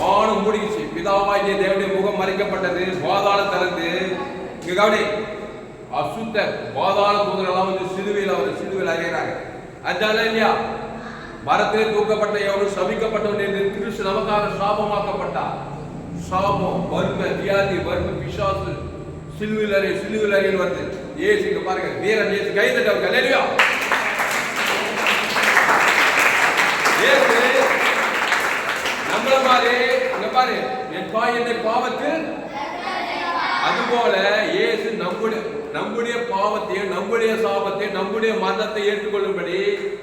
வானம் மூடிச்சு, பிதாவாகிய தேவனுடைய முகம் மறைக்கப்பட்டது, பாதாளம் திறந்து. இங்க கவனி, அசுத்த பாதாள தூதரெல்லாம் வந்து சிலுவையில் அறியறாங்க. அதனால இல்லையா, மரத்திலே தூக்கப்பட்ட எவரும் சபிக்கப்பட்டவன் என்று கிறிஸ்து நமக்காக சாபமாக்கப்பட்டார். சாபம், வறுமை, வியாதி, வறுமை, பிசாசு சிலுவையில் அறியல் வருது. ஏசு இங்க பாருங்க, வீரன் ஏசு கை தட்டவங்க. அல்லேலூயா. ஏசு நம்மள மாதிரி இங்க பாரு, என் தாய் என்னை பாவத்தில், அதுபோல இயேசு நம்முடைய பாவத்தையும் நம்முடைய சாபத்தையும் நம்முடைய மரணத்தை ஏற்றுக்கொள்ளும்படி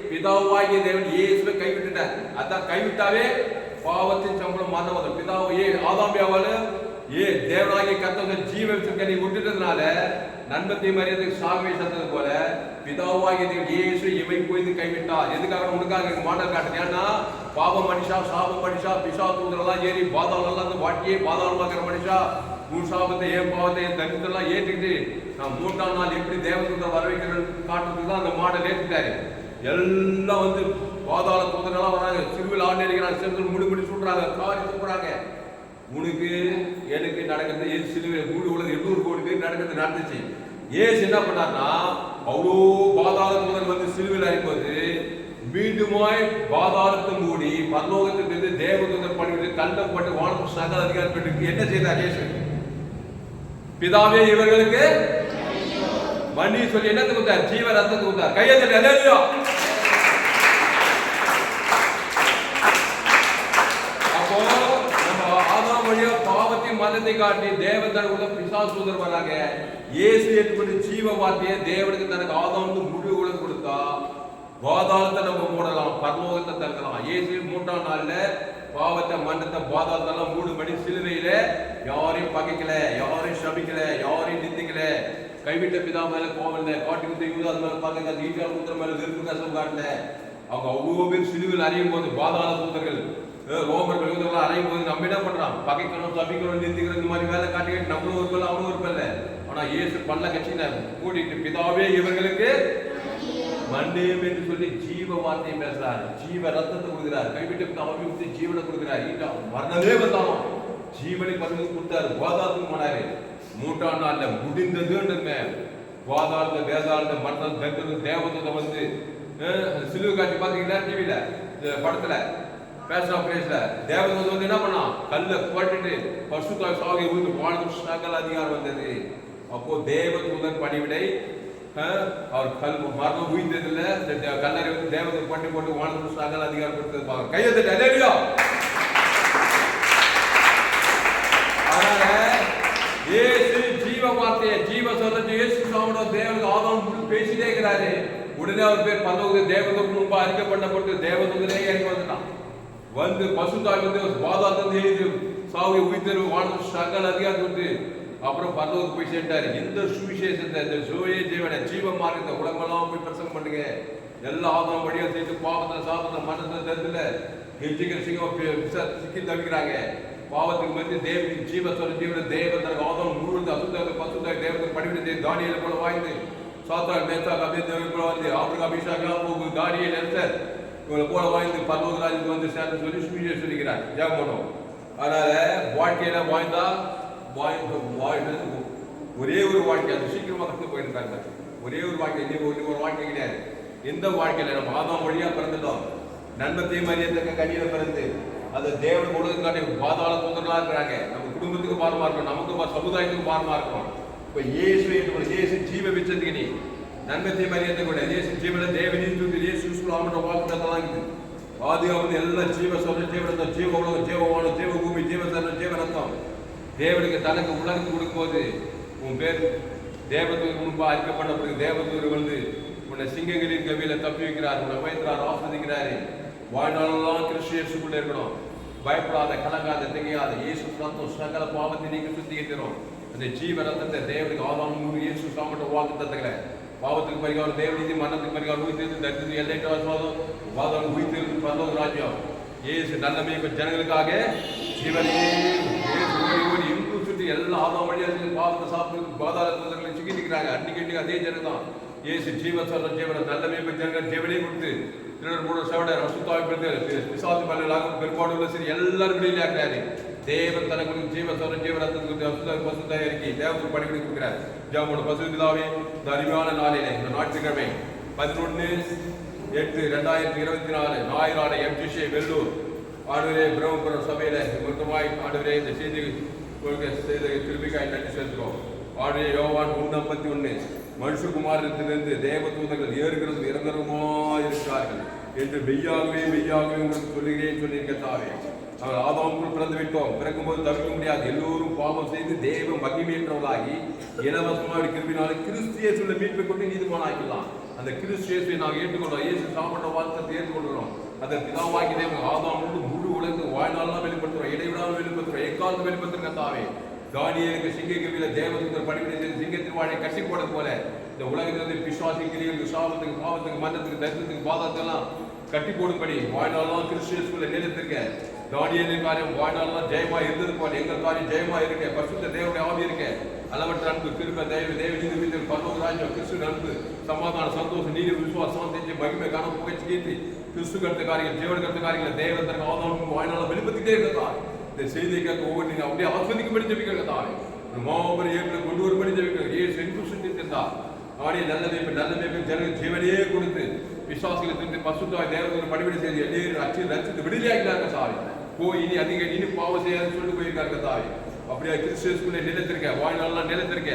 பிதாவாகிய தேவன் இயேசுவை கைவிட்டுட்டார். அதான் கைவிட்டாவே பாவத்தின் சம்பளம் மரணம் வரும். பிதாவே ஆதாமியாவால தேவனாகிய கர்த்தர் ஜீவன் நீ விட்டுட்டதுனால நன்மத்தை மரியாதைக்கு சாகவே சத்தது போல பிதாவாகிய தேவன் இயேசு இவை போய் கைவிட்டார். எதுக்காக? உனக்காக மாடல் காட்டுது. ஏன்னா பாவ மனுஷா, சாப மனுஷா, பிசா தூதரெல்லாம் ஏறி பாதாளம் வாட்டியே பாதாளமாக்கிற மனுஷா, உன் சாபத்தை, என் பாவத்தை, என் தரித்திரம்லாம் ஏற்றுக்கிட்டு நான் 3ஆம் நாள் எப்படி தேவதூதர் வர வைக்கிறேன்னு காட்டுறதுக்கு தான் அந்த மாடல் ஏற்றுட்டாரு. எல்லாம் வந்து பாதாள தூதரெல்லாம் வராங்க, சிறுவில் ஆண்டு அடிக்கிறாங்க, செல்வத்தில் முடி சுடுறாங்க, காரி துப்புறாங்க. உனக்கு எனக்கு நடக்கிறது ஏசு சிலுவையில் மூடு உலக 800 கோடி பேர் நடந்துச்சு. ஏசு என்ன பண்ணார்னா, அவ்வளோ பாதாள தூதர் வந்து சிலுவையில் அறிப்போது மீண்டுமாய் பாதாளத்தை மூடி பரலோகத்திலிருந்து தேவதூதர் பண்ணிவிட்டு கண்டப்பட்டு வானத்து சகல அதிகாரம் பெற்று என்ன செய்தார் இயேசு? பிதாவே இவர்களுக்கு மன்னி சொல்லி என்னத்தை கொடுத்தார்? ஜீவ ரத்தத்தை கொடுத்தார். கையெழுத்து. அல்லேலூயா. அப்போ நம்ம ஆதாம் வழியா பாவத்தையும் மரணத்தை காட்டி தேவன் உள்ள பிசாசூதர் வராங்க. இயேசு ஏற்றுக்கொண்டு ஜீவ வார்த்தையை தேவனுக்கு தனக்கு ஆதாம் முழு உலகம் கொடுத்தா பாதாளத்தை நம்ம மூடலாம், பரலோகத்தை திறக்கலாம். இயேசு 3ஆம் நாள்ல பாவத்தை, மரணத்தை, பாதாளத்தெல்லாம் மூடும்படி சிலுவையில யாரையும் பகைக்கல, யாரையும் சபிக்கல, யாரையும் நிந்திக்கல. கைவிட்ட பிதா மேல கோவல்ல, காட்டுக்கு தெய்வம் அது மேல பாருங்க, அந்த ஈட்டால் ஊத்துற மேல வெறுப்பு கசம் காட்டல. அவங்க அவ்வளவு பேர் சிலுவையில் அறியும் போது பாதாள தூதர்கள், ரோமர்கள், யூதர்கள் அறியும் போது நம்ம என்ன பண்றோம்? பகைக்கணும், சபிக்கணும், நிந்திக்கணும், இந்த மாதிரி வேலை காட்டிக்கிட்டு நம்மளும் இருப்பல, அவனும் இருப்பல. ஆனா இயேசு பல்ல கட்சியினர் கூட்டிட்டு பிதாவே இவர்களுக்கு மன்னியும் என்று சொல்லி ஜீவ வார்த்தையை பேசுறாரு. ஜீவ ரத்தத்தை கொடுக்கிறார். கைவிட்டு அவர்களுக்கு ஜீவனை கொடுக்கிறார். மரணமே வந்தாலும் ஜீவனை பரிந்து கொடுத்தாரு. பாதாளத்துக்கு போனாரு. 3ஆம் நாள்ல முடிந்ததுன்னு பாதாளத்தை, வேதாளத்தை, மரணம், தண்டனை, தேவதத்தை வந்து சிலுவை காட்சி பாத்தீங்கன்னா டிவியில படத்துல பேசுற பேசல தேவதத்தை வந்து என்ன பண்ணா? கல்ல போட்டுட்டு பசுத்தாய் சாகி ஊந்து வாழ்ந்து சகல அதிகாரம் வந்தது. அப்போ தேவதூதன் பணிவிடை அவர் கல் மரணம் உயிர்த்ததில்லை. கல்லறை வந்து தேவதை பட்டி போட்டு வாழ்ந்து சகல அதிகாரம் கொடுத்தது. கையெழுத்து. அல்லேலூயா. அதனால இயேசு ஜீவ வார்த்தையை, ஜீவ சொல்லத்தை இயேசு சாமனோ தேவனுக்கு ஆதாம் பேசிட்டே இருக்கிறாரு. உடனே அவர் பேர் பரலோகத்தில் தேவதூதருக்கு முன்பு அறிக்கை பண்ணப்பட்டு தேவதூதரே இறங்கி வந்துட்டான். வந்து பசுத்தாய் வந்து பாதாளத்தை எழுதி சாவி உயிர்த்தெரு வாழ்ந்து சகல அதிகாரம் கொடுத்து அப்புறம் பரலோகத்துக்கு போய் சேர்ந்தாரு. இந்த சுவிசேஷத்தை, இந்த ஜோயே ஜீவனை, ஜீவ மார்க்கத்தை உலகமெல்லாம் போய் பிரசங்கம் பண்ணுங்க. எல்லா ஆதாம் வழியா சேர்த்து பாவத்தை, சாபத்தை, மரணத்தை தருதுல கெஞ்சிக்கிற சிக்கி தவிக்கிறாங்க. பாவத்துக்கு மத்திய தேவனுக்கு ஜீவ சொல்ல ஜீவன தேவதற்கு ஆதாம் முழுவதும் அசுத்தாய் பசுத்தாய் தேவதற்கு படிவிட்டு தானியேலை போல வாய்ந்து சாத்ராக் மேசாக் அபேத்நேகோ வந்து ஆபிரகாம் ஈசாக் யாக்கோபு தானியேல் எஸ்தர் இவங்களை போல வாழ்ந்து பரலோக ராஜ்யத்துக்கு வந்து சேர்ந்து சொல்லி சுவிசேஷம் சொல்லிக்கிறார் ஜெபம் பண்ணுவோம். அதனால வாழ்க்கையில வாழ்ந்தது ஒரே ஒரு வாழ்க்கை, அது சீக்கிரமா கற்று போயிருக்காங்க. ஒரே ஒரு வாழ்க்கை, நீ ஒரு வாழ்க்கை கிடையாது. எந்த வாழ்க்கையில நம்ம ஆதாம் வழியா பிறந்துட்டோம், நன்மத்தையும் அறியத்தக்க கனியில பிறந்து அந்த தேவன் உலகம் காட்டி பாதாள தூதர்களா இருக்கிறாங்க. நம்ம குடும்பத்துக்கு பாரமா இருக்கணும், நமக்கு சமுதாயத்துக்கு பாரமா இருக்கணும். இப்ப இயேசு ஜீவ விச்சத்துக்கு நீ நன்மத்தையும் அறியத்த கூட இயேசு ஜீவன தேவனீ இயேசு ஆமன்ற வாக்குதான் இருக்குது. பாதுகாப்பு எல்லாம் ஜீவ சொல்ற ஜீவனத்தம், ஜீவ உலகம், ஜீவவானம், ஜீவ பூமி, ஜீவசரணம், ஜீவனத்தம். தேவனுக்கு தனக்கு உலகத்துக்கு கொடுக்கும்போது உன் பேர் தேவதூர் முன்பா அறிக்கப்பட்ட பிறகு தேவதூர் வந்து உன்னை சிங்கங்களின் கவியில தப்பி வைக்கிறார், உன்னை உயர்த்துறார், ஆஸ்வதிக்கிறாரு. வாழ்நாளெல்லாம் கிறிஸ்துக்குள்ள இருக்கணும். பயப்படாத, கலங்காத, திகையாத. இயேசு ரத்தம் சகல பாவத்தை நீங்க சுத்திகரிக்கிறோம். அந்த ஜீவ ரத்தத்தை தேவனுக்கு ஆதாம் இயேசு சாமட்ட வாக்கு தத்துக்களை பாவத்துக்கு பரிகாரம், தேவநீதி, மரணத்துக்கு பரிகாரம், உயிர்த்தெழுந்து தரிசனம், எல்லையற்ற ஆசீர்வாதம், வாதம் உயிர்த்தெழுந்து பரலோக ராஜ்யம். இயேசு நல்லமே ஜனங்களுக்காக ஜீவனையே எங்கு சுற்றி எல்லா ஆதாம் வழியாக பாவத்தை சாப்பிட்டு பாதாள தூதர்களை சிக்கிக்கிறாங்க. அன்னைக்கு அதே ஜனம் தான். இயேசு ஜீவ சொல்ற ஜீவன நல்லமே ஜனங்கள் ஜீவனையே கொடுத்து சவடர் அசுத்தாவிப்படுத்து பிசாசு பல்லாக பெரும்பாடு சரி எல்லாரும் வெளியில இருக்கிறாரு. தேவன் தனக்கு ஜீவ சொல்ற ஜீவனத்துக்கு பசுத்தாய் இருக்கி தேவனுக்கு பணிகளை கொடுக்கிறார். ஜாமோட பசுதாவே இந்த அறிவான நாளிலே இந்த ஞாயிற்றுக்கிழமை 11/8/2024 ஞாயிறான எம்ஜிஷே வெள்ளூர் ஆடுவரே பிரம்மபுரம் சபையில மொத்தமாய் ஆடுவரே இந்த செய்தி செய்த திரும்பிக்காய் நன்றி செலுத்துகிறோம். ஆடுவே யோவான் 1:51 மனுஷகுமாரத்திலிருந்து தேவதூதர்கள் ஏறுகிறது இறங்குறதுமாய் இருக்கிறார்கள் என்று மெய்யாகவே உங்களுக்கு சொல்லுகிறேன் சொல்லியிருக்கத்தாவே. நாங்கள் ஆதாமுக்குள் பிறந்து விட்டோம், பிறக்கும்போது தவிர்க்க முடியாது. எல்லோரும் பாவம் செய்து தேவ மகிமையற்றவர்களாகி இலவசமாக கிருபினாலே கிறிஸ்தியேசுல மீட்பை கொண்டு நீதிமானாக்கலாம். அந்த கிறிஸ்தியேசுவை நாங்கள் ஏற்றுக்கொண்டோம். இயேசு சாப்பிட்ட வார்த்தை ஏற்றுக்கொள்கிறோம். அதை பிதாவாகி தேவன் ஆதாம் முழு உலகத்து வாழ்நாளெல்லாம் வெளிப்படுத்துறோம், இடைவிடாமல் வெளிப்படுத்துறோம், எக்காலத்து வெளிப்படுத்துறோம். தாவே தானியேலுக்கு சிங்க கவியில தேவதூதர் பணிவிடை சிங்கத்தின் வாழை கட்டி போட போல இந்த உலகத்திலிருந்து பிசாசி கிரிகளுக்கு, சாபத்துக்கு, பாவத்துக்கு, மரணத்துக்கு, தரிசனத்துக்கு, பாதத்தெல்லாம் கட்டி போடும்படி வாழ்நாளெல்லாம் கிறிஸ்துவுக்குள்ள நிலைத்திருக்க. தானியேலின் காரியம் வாழ்நாளெல்லாம் ஜெயமா இருந்தது போல எங்கள் காரியம் ஜெயமா இருக்க. பரிசுத்த தேவனுடைய ஆவி இருக்க. அளவற்ற அன்பு, கிருபை, தேவ பரலோக ராஜ்யம், கிறிஸ்து அன்பு, சமாதானம், சந்தோஷம், நீதி, விசுவாசம் செஞ்சு மகிமை காண புகழ்ச்சி கீர்த்தி கிறிஸ்து கருத்த காரியங்கள், ஜீவன் கருத்த காரியங்கள் தேவன் தனக்கு ஆதாரம் வாழ்நாள வெளிப்பட்டுட்டே இருக்கிறார். இந்த செய்தியை கேட்க ஒவ்வொரு நீங்க அப்படியே ஆஸ்வதிக்கும்படி ஜெபிக்கிறது தானே மாபெரும் ஏற்று கொண்டு வரும்படி ஜெபிக்கிறது. ஏ சென்று சுற்றித்திருந்தார் ஆடிய நல்ல மேய்ப்பு ஜனங்கள் ஜீவனையே கொடுத்து விசுவாசிகளை திருந்து பசுத்தாய் தேவதூர் பணிவிடை செய்து எல்லாரும் ரச்சித்து விடுதலையாக்கிறாங்க தாய். போய் இனி அதிக இனி பாவம் செய்யாது சொல்லிட்டு போயிருக்காங்க தாய். அப்படியே கிறிஸ்துக்குள்ளே நிலைத்திருக்க, வாழ்நாளெல்லாம் நிலைத்திருக்க.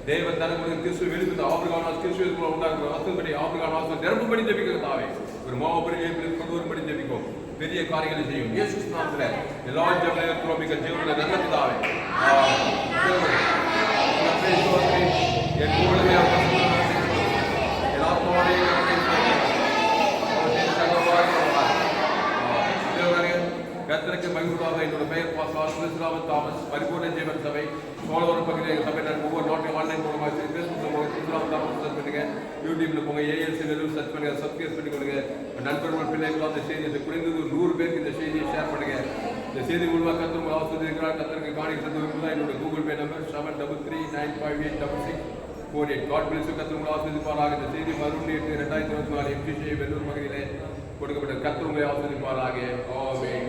தேவன் தனக்கு கிறிஸ்து வெளிப்பது ஆபிரகாம் கிறிஸ்துவ உண்டாக்குற வாசல்படி ஆபிரகாம் வாசல் நிரம்பும்படி ஜெபிக்கிறது தாவே. ஒரு மாபெரும் ஏற்று கொண்டு வரும்படி ஜெபிக்கும். பெரிய காரியங்களை செய்யும். இயேசு நாமத்திலே எல்லா ஜெபங்களையும் மிக ஜீவனுள்ள நல்லதாவே கர்த்தருக்கு மகிழ்வாக என்னோட பெயர் பாஸ்டர் கிறிஸ்துராமன் தாமஸ், பரிபூர்ண ஜீவன் சபை சோழவரம் பகுதியில் சபை. நான் ஒவ்வொரு நாட்டையும் ஆன்லைன் மூலமாக கிறிஸ்துராமன் தாமஸ் சர்ச் பண்ணுங்க. யூடியூப்ல போங்க, ஏஎல்சி வெறும் சர்ச் பண்ணுங்க, சப்ஸ்கிரைப் பண்ணி கொடுங்க. நண்பர்கள் பிள்ளைகள் அந்த செய்தி குறைந்தது 100 பேருக்கு இந்த செய்தியை ஷேர் பண்ணுங்க. இந்த செய்தி மூலமாக கர்த்தர் ஆஸ்வதிக்கிறார். கர்த்தருக்கு காணிக்கை தந்து என்னோட Google Pay number 733958 God bless. கர்த்தர் ஆஸ்வதிப்பாராக. இந்த செய்தி 18/8/2024 எம்ஜிஷே வெள்ளூர் பகுதியிலே கொடுக்கப்பட்ட கர்த்தர் ஆஸ்வதிப்பாராக. ஆமென்.